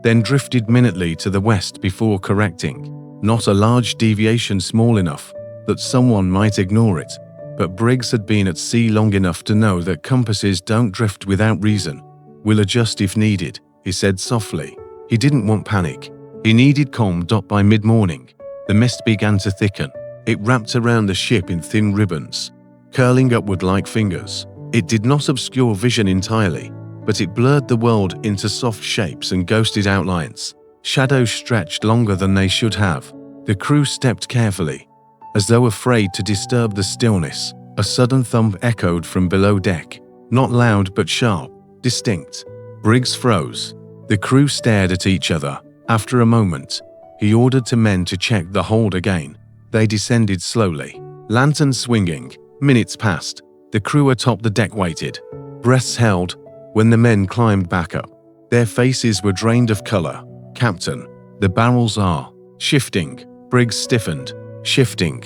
then drifted minutely to the west before correcting. Not a large deviation, small enough that someone might ignore it, but Briggs had been at sea long enough to know that compasses don't drift without reason. "We'll adjust if needed," he said softly. He didn't want panic. He needed calm. By mid-morning, the mist began to thicken. It wrapped around the ship in thin ribbons, curling upward like fingers. It did not obscure vision entirely, but it blurred the world into soft shapes and ghosted outlines. Shadows stretched longer than they should have. The crew stepped carefully, as though afraid to disturb the stillness. A sudden thump echoed from below deck, not loud but sharp, distinct. Briggs froze. The crew stared at each other. After a moment, he ordered the men to check the hold again. They descended slowly, lanterns swinging. Minutes passed. The crew atop the deck waited, breaths held, when the men climbed back up. Their faces were drained of color. "Captain, the barrels are shifting." Briggs stiffened. "Shifting?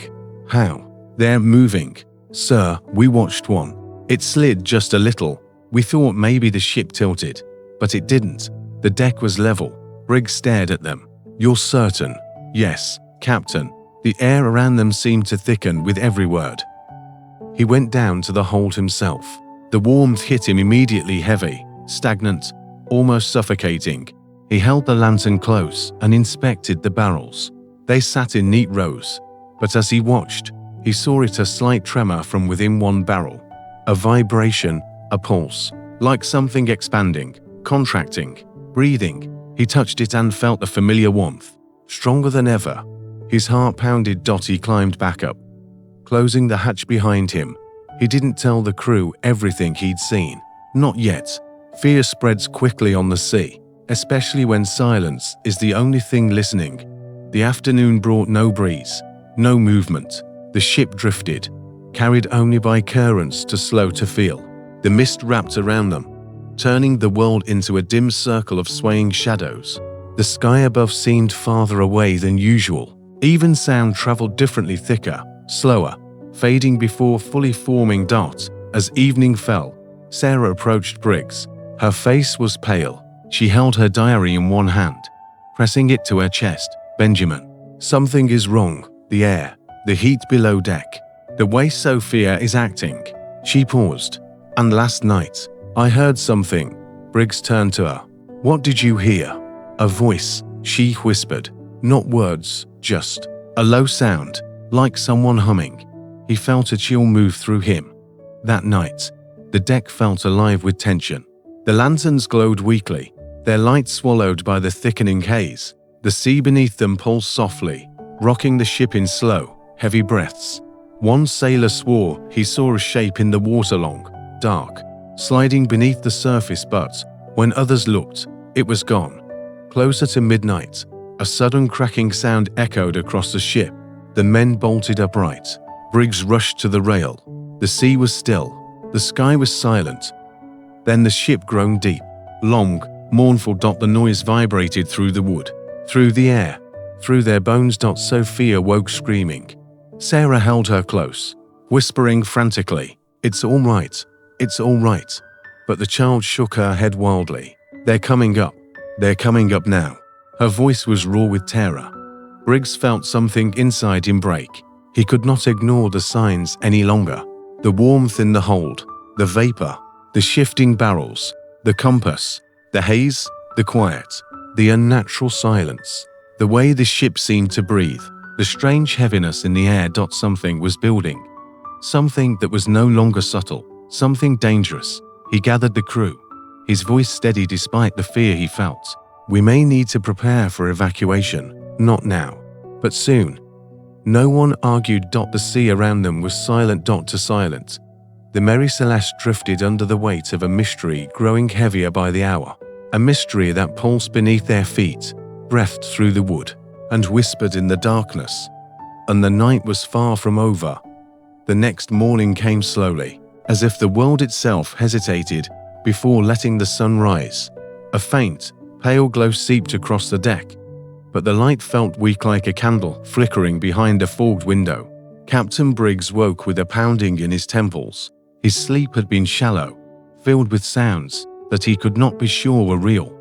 How?" "They're moving, sir. We watched one. It slid just a little. We thought maybe the ship tilted, but it didn't. The deck was level." Briggs stared at them. "You're certain?" "Yes, Captain." The air around them seemed to thicken with every word. He went down to the hold himself. The warmth hit him immediately, heavy, stagnant, almost suffocating. He held the lantern close and inspected the barrels. They sat in neat rows, but as he watched, he saw a slight tremor from within one barrel. A vibration, a pulse, like something expanding, contracting, breathing. He touched it and felt a familiar warmth, stronger than ever. His heart pounded. He climbed back up, closing the hatch behind him. He didn't tell the crew everything he'd seen. Not yet. Fear spreads quickly on the sea, especially when silence is the only thing listening. The afternoon brought no breeze, no movement. The ship drifted, carried only by currents too slow to feel. The mist wrapped around them, turning the world into a dim circle of swaying shadows. The sky above seemed farther away than usual. Even sound traveled differently, thicker, slower, fading before fully forming. As evening fell, Sarah approached Briggs. Her face was pale. She held her diary in one hand, pressing it to her chest. "Benjamin, something is wrong. The air, the heat below deck, the way Sophia is acting." She paused. "And last night, I heard something." Briggs turned to her. "What did you hear?" "A voice," she whispered. Not words, just a low sound, like someone humming. He felt a chill move through him. That night, the deck felt alive with tension. The lanterns glowed weakly, their light swallowed by the thickening haze. The sea beneath them pulsed softly, rocking the ship in slow, heavy breaths. One sailor swore he saw a shape in the water, long, dark, sliding beneath the surface, but when others looked, it was gone. Closer to midnight, a sudden cracking sound echoed across the ship. The men bolted upright. Briggs rushed to the rail. The sea was still, The sky was silent. Then the ship groaned deep, long, mournful. The noise vibrated through the wood, through the air, through their bones. Sophia woke screaming. Sarah held her close, whispering frantically, "It's all right, it's all right." But the child shook her head wildly. "They're coming up. They're coming up now." Her voice was raw with terror. Briggs felt something inside him break. He could not ignore the signs any longer. The warmth in the hold, the vapor, the shifting barrels, the compass, the haze, the quiet, the unnatural silence, the way the ship seemed to breathe, the strange heaviness in the air. Something was building. Something that was no longer subtle, something dangerous. He gathered the crew, his voice steady despite the fear he felt. "We may need to prepare for evacuation, not now, but soon." No one argued. The sea around them was silent. To silent. The Mary Celeste drifted under the weight of a mystery growing heavier by the hour, a mystery that pulsed beneath their feet, breathed through the wood, and whispered in the darkness. And the night was far from over. The next morning came slowly, as if the world itself hesitated before letting the sun rise. A faint, pale glow seeped across the deck, but the light felt weak, like a candle flickering behind a fogged window. Captain Briggs woke with a pounding in his temples. His sleep had been shallow, filled with sounds that he could not be sure were real.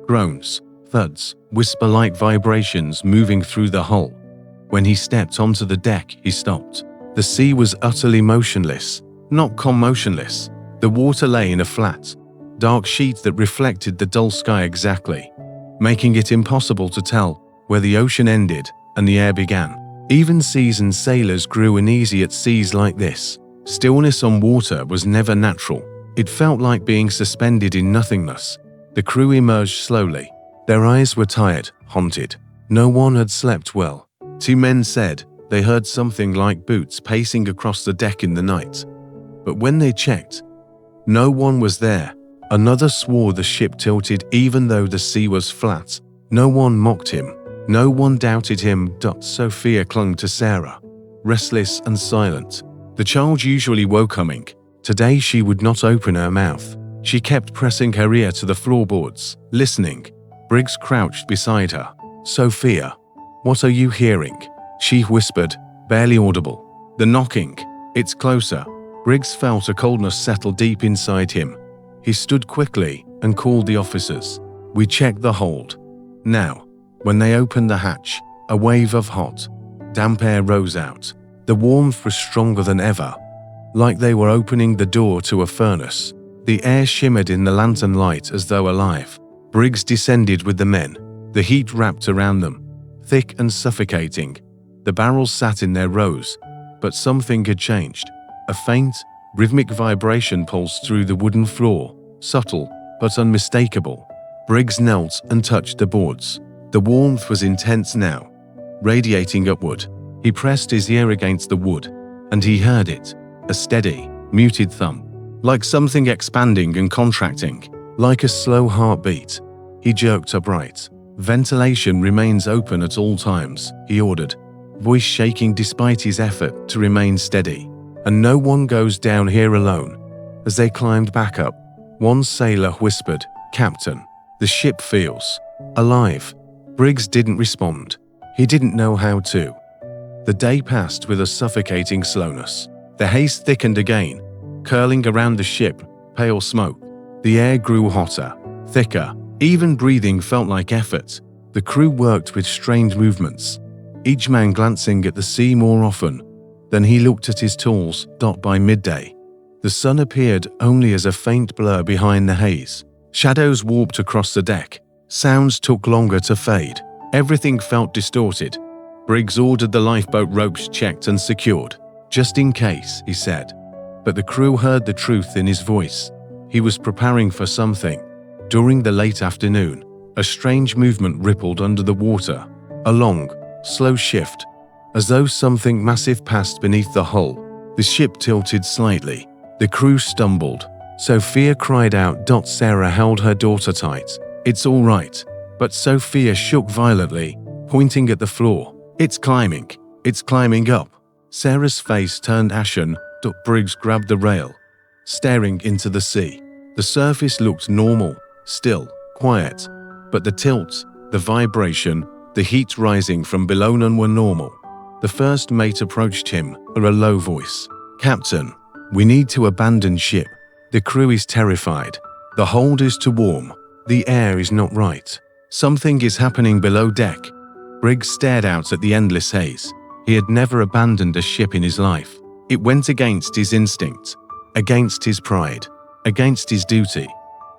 Groans, thuds, whisper-like vibrations moving through the hull. When he stepped onto the deck, he stopped. The sea was utterly motionless, not commotionless. The water lay in a flat, dark sheet that reflected the dull sky exactly, making it impossible to tell where the ocean ended and the air began. Even seasoned sailors grew uneasy at seas like this. Stillness on water was never natural. It felt like being suspended in nothingness. The crew emerged slowly. Their eyes were tired, haunted. No one had slept well. Two men said they heard something like boots pacing across the deck in the night. But when they checked, no one was there. Another swore the ship tilted even though the sea was flat. No one mocked him. No one doubted him. Sophia clung to Sarah, restless and silent. The child usually woke humming. Today she would not open her mouth. She kept pressing her ear to the floorboards, listening. Briggs crouched beside her. "Sophia, what are you hearing?" she whispered, barely audible. "The knocking. It's closer." Briggs felt a coldness settle deep inside him. He stood quickly and called the officers. "We checked the hold." Now, when they opened the hatch, a wave of hot, damp air rose out. The warmth was stronger than ever, like they were opening the door to a furnace. The air shimmered in the lantern light as though alive. Briggs descended with the men. The heat wrapped around them, thick and suffocating. The barrels sat in their rows, but something had changed. A faint, rhythmic vibration pulsed through the wooden floor, subtle but unmistakable. Briggs knelt and touched the boards. The warmth was intense now, radiating upward. He pressed his ear against the wood, and he heard it, a steady, muted thump, like something expanding and contracting, like a slow heartbeat. He jerked upright. "Ventilation remains open at all times," he ordered, voice shaking despite his effort to remain steady. "And no one goes down here alone." As they climbed back up, one sailor whispered, "Captain, the ship feels alive." Briggs didn't respond. He didn't know how to. The day passed with a suffocating slowness. The haze thickened again, curling around the ship, pale smoke. The air grew hotter, thicker. Even breathing felt like effort. The crew worked with strange movements, each man glancing at the sea more often than he looked at his tools. By midday, the sun appeared only as a faint blur behind the haze. Shadows warped across the deck. Sounds took longer to fade. Everything felt distorted. Briggs ordered the lifeboat ropes checked and secured. "Just in case," he said. But the crew heard the truth in his voice. He was preparing for something. During the late afternoon, a strange movement rippled under the water. A long, slow shift, as though something massive passed beneath the hull. The ship tilted slightly. The crew stumbled. Sophia cried out. Sarah held her daughter tight. "It's all right." But Sophia shook violently, pointing at the floor. It's climbing up." Sarah's face turned ashen. Briggs grabbed the rail. staring into the sea. The surface looked normal, still, quiet, but the tilt, the vibration, the heat rising from below, none were normal. The first mate approached him in a low voice. "Captain, we need to abandon ship. The crew is terrified. The hold is too warm. The air is not right. Something is happening below deck." Briggs stared out at the endless haze. He had never abandoned a ship in his life. It went against his instinct, against his pride, against his duty.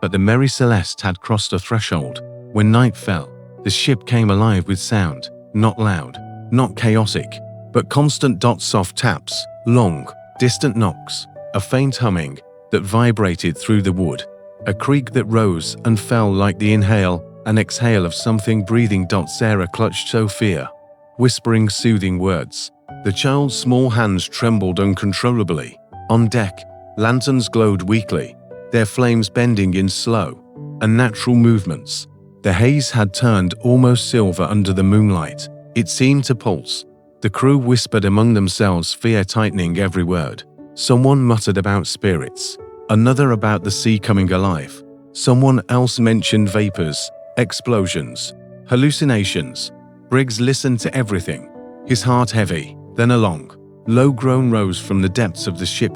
But the Mary Celeste had crossed a threshold. When night fell, the ship came alive with sound, not loud, not chaotic, but constant soft taps, long, distant knocks, a faint humming that vibrated through the wood, a creak that rose and fell like the inhale and exhale of something breathing. Sarah clutched Sophia, whispering soothing words. The child's small hands trembled uncontrollably. On deck, lanterns glowed weakly, their flames bending in slow, unnatural movements. The haze had turned almost silver under the moonlight. It seemed to pulse. The crew whispered among themselves, fear tightening every word. Someone muttered about spirits, another about the sea coming alive. Someone else mentioned vapors, explosions, hallucinations. Briggs listened to everything, his heart heavy. Then a long, low groan rose from the depths of the ship.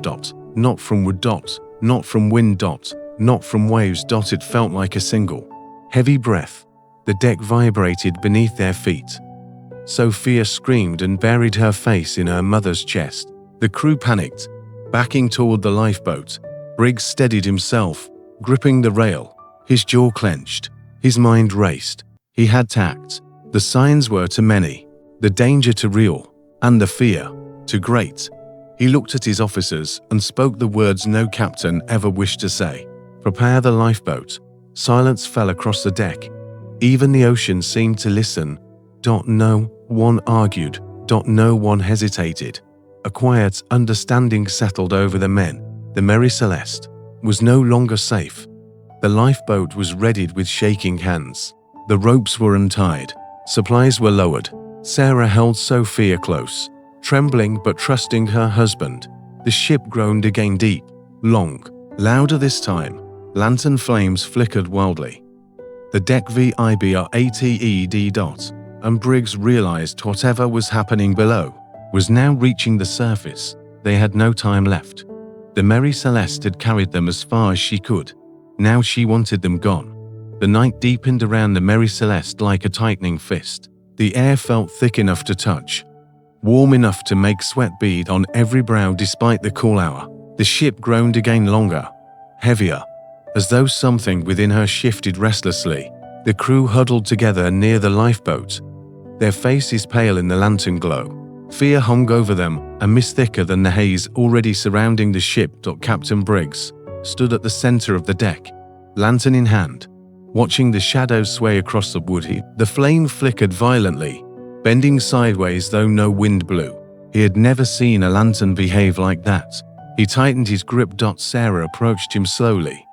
Not from wood. Not from wind. Not from waves. It felt like a single, heavy breath. The deck vibrated beneath their feet. Sophia screamed and buried her face in her mother's chest. The crew panicked, backing toward the lifeboat. Briggs steadied himself, gripping the rail. His jaw clenched. His mind raced. He had to act. The signs were too many, the danger too real, and the fear too great. He looked at his officers and spoke the words no captain ever wished to say. "Prepare the lifeboat." Silence fell across the deck. Even the ocean seemed to listen. No one argued. No one hesitated. A quiet understanding settled over the men. The Mary Celeste was no longer safe. The lifeboat was readied with shaking hands. The ropes were untied. Supplies were lowered. Sarah held Sophia close, trembling but trusting her husband. The ship groaned again, deep, long, louder this time. Lantern flames flickered wildly. The deck vibrated, and Briggs realized whatever was happening below was now reaching the surface. They had no time left. The Mary Celeste had carried them as far as she could. Now she wanted them gone. The night deepened around the Mary Celeste like a tightening fist. The air felt thick enough to touch, warm enough to make sweat bead on every brow despite the cool hour. The ship groaned again, longer, heavier, as though something within her shifted restlessly. The crew huddled together near the lifeboat, their faces pale in the lantern glow. Fear hung over them, a mist thicker than the haze already surrounding the ship. Captain Briggs stood at the center of the deck, lantern in hand, watching the shadows sway across the wood. The flame flickered violently, bending sideways though no wind blew. He had never seen a lantern behave like that. He tightened his grip. Sarah approached him slowly,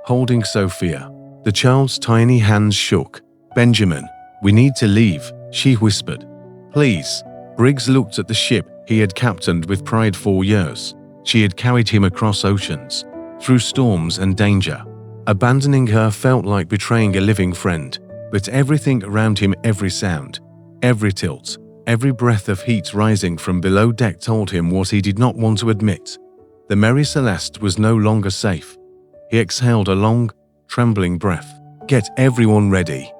holding Sophia. The child's tiny hands shook. "Benjamin, we need to leave," she whispered. "Please." Briggs looked at the ship he had captained with pride for years. She had carried him across oceans, through storms and danger. Abandoning her felt like betraying a living friend. But everything around him, every sound, every tilt, every breath of heat rising from below deck told him what he did not want to admit. The Mary Celeste was no longer safe. He exhaled a long, trembling breath. "Get everyone ready."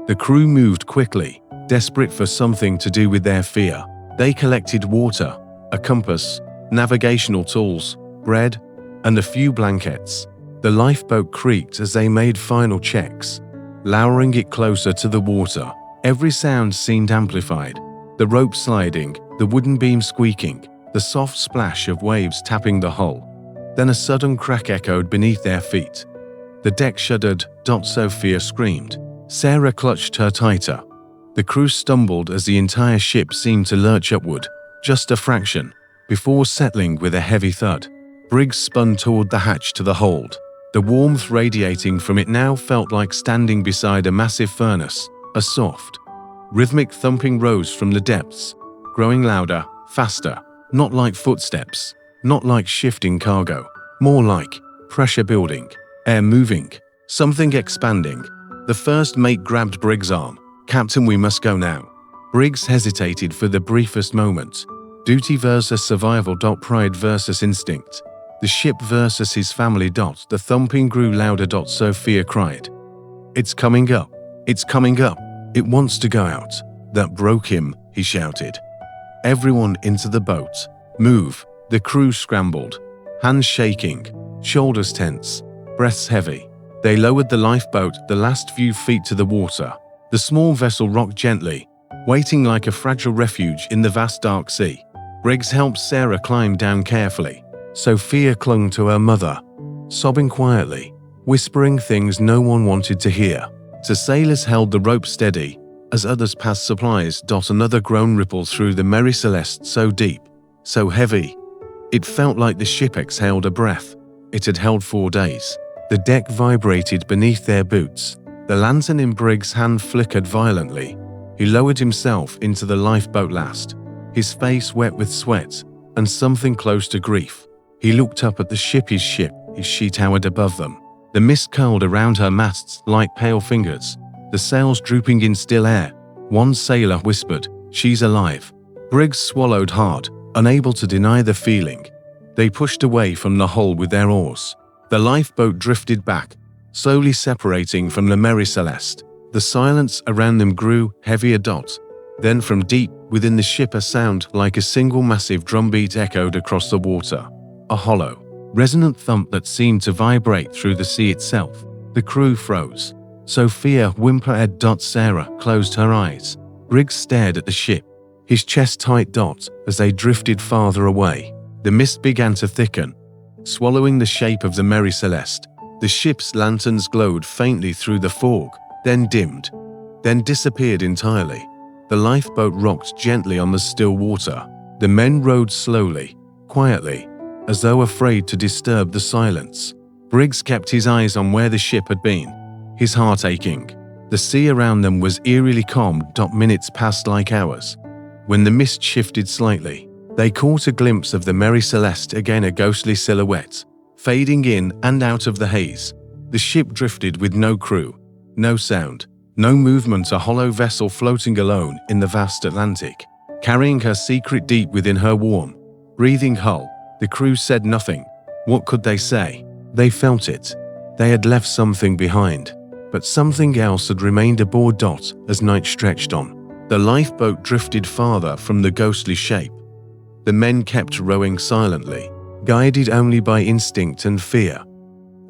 The crew moved quickly, desperate for something to do with their fear. They collected water, a compass, navigational tools, bread, and a few blankets. The lifeboat creaked as they made final checks, lowering it closer to the water. Every sound seemed amplified. The rope sliding, the wooden beam squeaking, the soft splash of waves tapping the hull. Then a sudden crack echoed beneath their feet. The deck shuddered. Sophia screamed. Sarah clutched her tighter. The crew stumbled as the entire ship seemed to lurch upward, just a fraction, before settling with a heavy thud. Briggs spun toward the hatch to the hold. The warmth radiating from it now felt like standing beside a massive furnace. A soft, rhythmic thumping rose from the depths, growing louder, faster, not like footsteps, not like shifting cargo, More like pressure building, air moving, something expanding. The first mate grabbed Briggs' arm. "Captain, we must go now." Briggs hesitated for the briefest moment. Duty versus survival. Pride versus instinct. The ship versus his family. The thumping grew louder. Sophia cried. "It's coming up. It's coming up. It wants to go out." "That broke him," he shouted. "Everyone into the boat. Move." The crew scrambled, hands shaking, shoulders tense, breaths heavy. They lowered the lifeboat the last few feet to the water. The small vessel rocked gently, waiting like a fragile refuge in the vast dark sea. Briggs helped Sarah climb down carefully. Sophia clung to her mother, sobbing quietly, whispering things no one wanted to hear. The sailors held the rope steady as others passed supplies. Another groan rippled through the Mary Celeste, so deep, so heavy. It felt like the ship exhaled a breath it had held 4 days. The deck vibrated beneath their boots. The lantern in Briggs' hand flickered violently. He lowered himself into the lifeboat last, his face wet with sweat and something close to grief. He looked up at the ship. She towered above them. The mist curled around her masts like pale fingers, the sails drooping in still air. One sailor whispered, "She's alive." Briggs swallowed hard, unable to deny the feeling. They pushed away from the hull with their oars. The lifeboat drifted back, slowly separating from the Mary Celeste. The silence around them grew heavier. Then from deep within the ship a sound like a single massive drumbeat echoed across the water. A hollow, resonant thump that seemed to vibrate through the sea itself. The crew froze. Sophia whimpered. Sarah closed her eyes. Briggs stared at the ship, his chest tight. As they drifted farther away, the mist began to thicken, swallowing the shape of the Mary Celeste. The ship's lanterns glowed faintly through the fog, then dimmed, then disappeared entirely. The lifeboat rocked gently on the still water. The men rowed slowly, quietly, as though afraid to disturb the silence. Briggs kept his eyes on where the ship had been, his heart aching. The sea around them was eerily calm. Minutes passed like hours. When the mist shifted slightly, they caught a glimpse of the Mary Celeste again, a ghostly silhouette, fading in and out of the haze. The ship drifted with no crew, no sound, no movement, a hollow vessel floating alone in the vast Atlantic, carrying her secret deep within her warm, breathing hull. The crew said nothing. What could they say? They felt it. They had left something behind, but something else had remained aboard. As night stretched on, the lifeboat drifted farther from the ghostly shape. The men kept rowing silently, guided only by instinct and fear.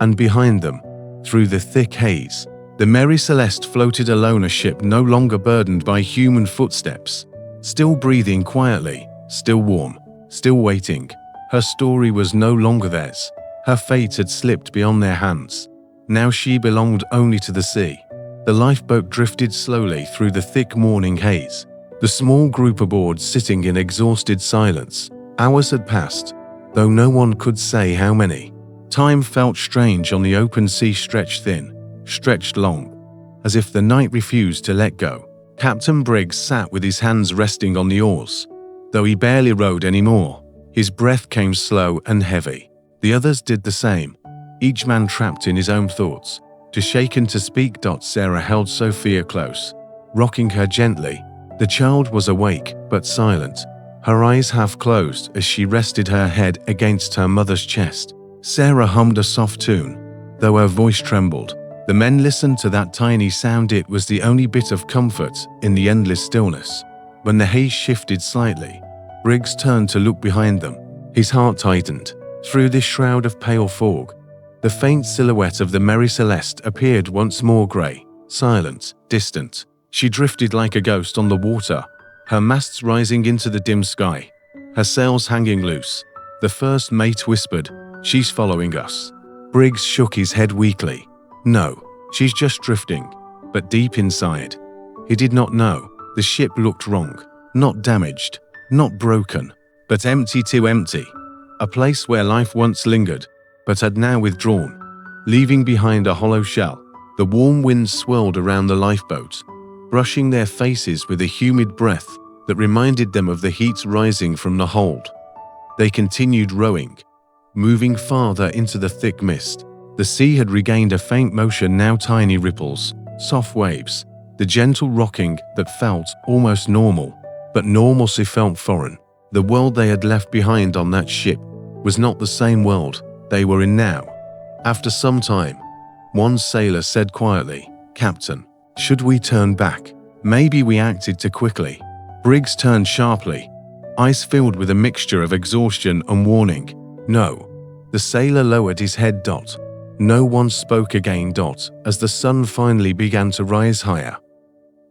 And behind them, through the thick haze, the Mary Celeste floated alone, a ship no longer burdened by human footsteps, still breathing quietly, still warm, still waiting. Her story was no longer theirs. Her fate had slipped beyond their hands. Now she belonged only to the sea. The lifeboat drifted slowly through the thick morning haze, the small group aboard sitting in exhausted silence. Hours had passed, though no one could say how many. Time felt strange on the open sea, stretched thin, stretched long, as if the night refused to let go. Captain Briggs sat with his hands resting on the oars. Though he barely rowed anymore, his breath came slow and heavy. The others did the same, each man trapped in his own thoughts, too shaken to speak. Sarah held Sophia close, rocking her gently. The child was awake but silent, her eyes half closed as she rested her head against her mother's chest. Sarah hummed a soft tune, though her voice trembled. The men listened to that tiny sound. It was the only bit of comfort in the endless stillness. When the haze shifted slightly, Briggs turned to look behind them. His heart tightened. Through this shroud of pale fog, the faint silhouette of the Mary Celeste appeared once more, grey, silent, distant. She drifted like a ghost on the water, her masts rising into the dim sky, her sails hanging loose. The first mate whispered, "She's following us." Briggs shook his head weakly. "No, she's just drifting." But deep inside, he did not know. The ship looked wrong. Not damaged, not broken, but empty, too empty. A place where life once lingered, but had now withdrawn, leaving behind a hollow shell. The warm wind swirled around the lifeboat, brushing their faces with a humid breath that reminded them of the heat rising from the hold. They continued rowing, moving farther into the thick mist. The sea had regained a faint motion, now tiny ripples, soft waves, the gentle rocking that felt almost normal, but normalcy felt foreign. The world they had left behind on that ship was not the same world they were in now. After some time, one sailor said quietly, "Captain, should we turn back? Maybe we acted too quickly." Briggs turned sharply, eyes filled with a mixture of exhaustion and warning. "No." The sailor lowered his head. No one spoke again. As the sun finally began to rise higher,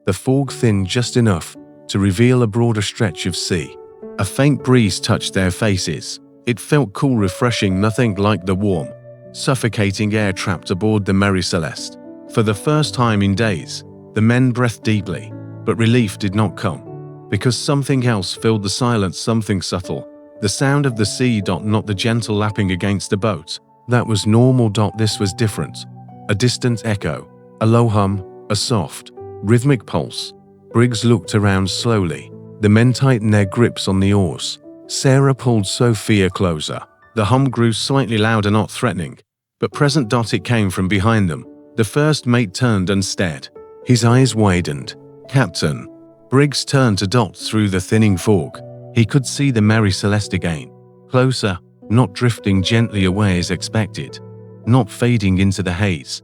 the fog thinned just enough to reveal a broader stretch of sea. A faint breeze touched their faces. It felt cool, refreshing, nothing like the warm, suffocating air trapped aboard the Mary Celeste. For the first time in days, the men breathed deeply, but relief did not come, because something else filled the silence, something subtle. The sound of the sea. Not the gentle lapping against the boat. That was normal. This was different. A distant echo, a low hum, a soft, rhythmic pulse. Briggs looked around slowly. The men tightened their grips on the oars. Sarah pulled Sophia closer. The hum grew slightly louder, not threatening, but present. It came from behind them. The first mate turned and stared. His eyes widened. "Captain." Briggs turned to through the thinning fog. He could see the Mary Celeste again. Closer, not drifting gently away as expected, not fading into the haze,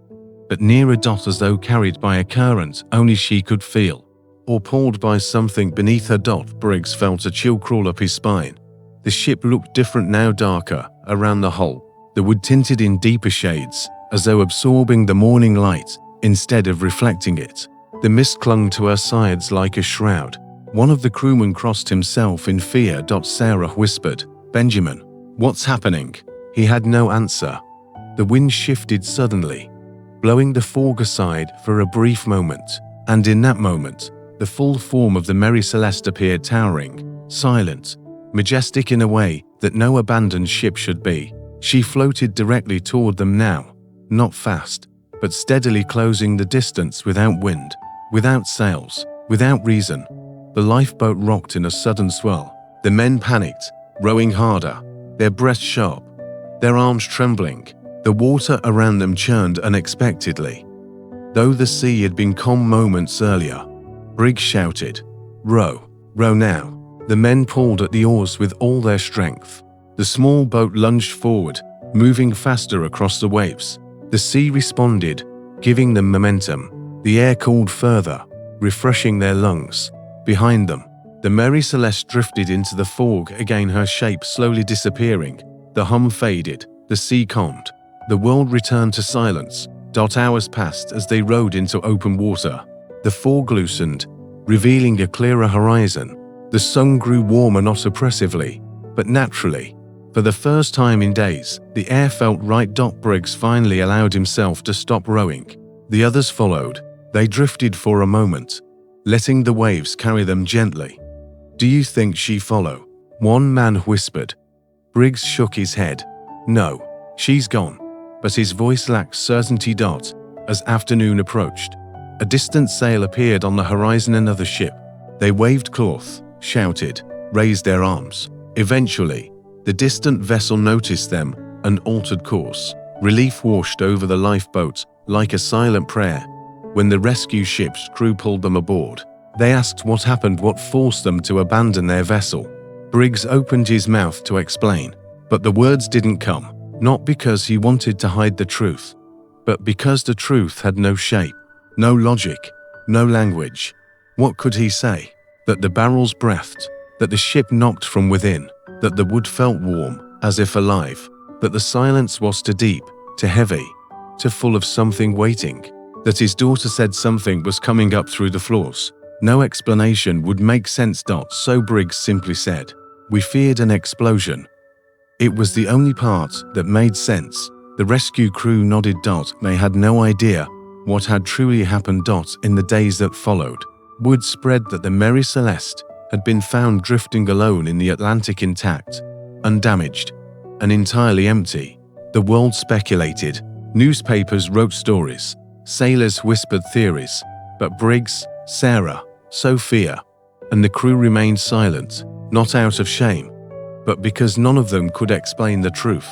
but nearer. As though carried by a current only she could feel, or pulled by something beneath her. Briggs felt a chill crawl up his spine. The ship looked different now, darker around the hull, the wood tinted in deeper shades, as though absorbing the morning light instead of reflecting it. The mist clung to her sides like a shroud. One of the crewmen crossed himself in fear. Sarah whispered, "Benjamin, what's happening?" He had no answer. The wind shifted suddenly, blowing the fog aside for a brief moment, and in that moment, the full form of the Mary Celeste appeared, towering, silent, majestic in a way that no abandoned ship should be. She floated directly toward them now, not fast, but steadily, closing the distance without wind, without sails, without reason. The lifeboat rocked in a sudden swell. The men panicked, rowing harder, their breaths sharp, their arms trembling. The water around them churned unexpectedly. Though the sea had been calm moments earlier, Briggs shouted, "Row, row now." The men pulled at the oars with all their strength. The small boat lunged forward, moving faster across the waves. The sea responded, giving them momentum. The air cooled further, refreshing their lungs. Behind them, the Mary Celeste drifted into the fog again, her shape slowly disappearing. The hum faded, the sea calmed. The world returned to silence. Hours passed as they rowed into open water. The fog loosened, revealing a clearer horizon. The sun grew warmer, not oppressively, but naturally. For the first time in days, the air felt right. Briggs finally allowed himself to stop rowing. The others followed. They drifted for a moment, letting the waves carry them gently. "Do you think she follow?" one man whispered. Briggs shook his head. "No, she's gone." But his voice lacked certainty. As afternoon approached, a distant sail appeared on the horizon, another ship. They waved cloth, shouted, raised their arms. Eventually, the distant vessel noticed them and altered course. Relief washed over the lifeboat like a silent prayer. When the rescue ship's crew pulled them aboard, they asked what happened, what forced them to abandon their vessel. Briggs opened his mouth to explain, but the words didn't come, not because he wanted to hide the truth, but because the truth had no shape, no logic, no language. What could he say? That the barrels breathed, that the ship knocked from within, that the wood felt warm, as if alive, that the silence was too deep, too heavy, too full of something waiting, that his daughter said something was coming up through the floors. No explanation would make sense. So Briggs simply said, "We feared an explosion." It was the only part that made sense. The rescue crew nodded. They had no idea what had truly happened. In the days that followed, word spread that the Mary Celeste had been found drifting alone in the Atlantic, intact, undamaged, and entirely empty. The world speculated. Newspapers wrote stories. Sailors whispered theories. But Briggs, Sarah, Sophia, and the crew remained silent, not out of shame, but because none of them could explain the truth.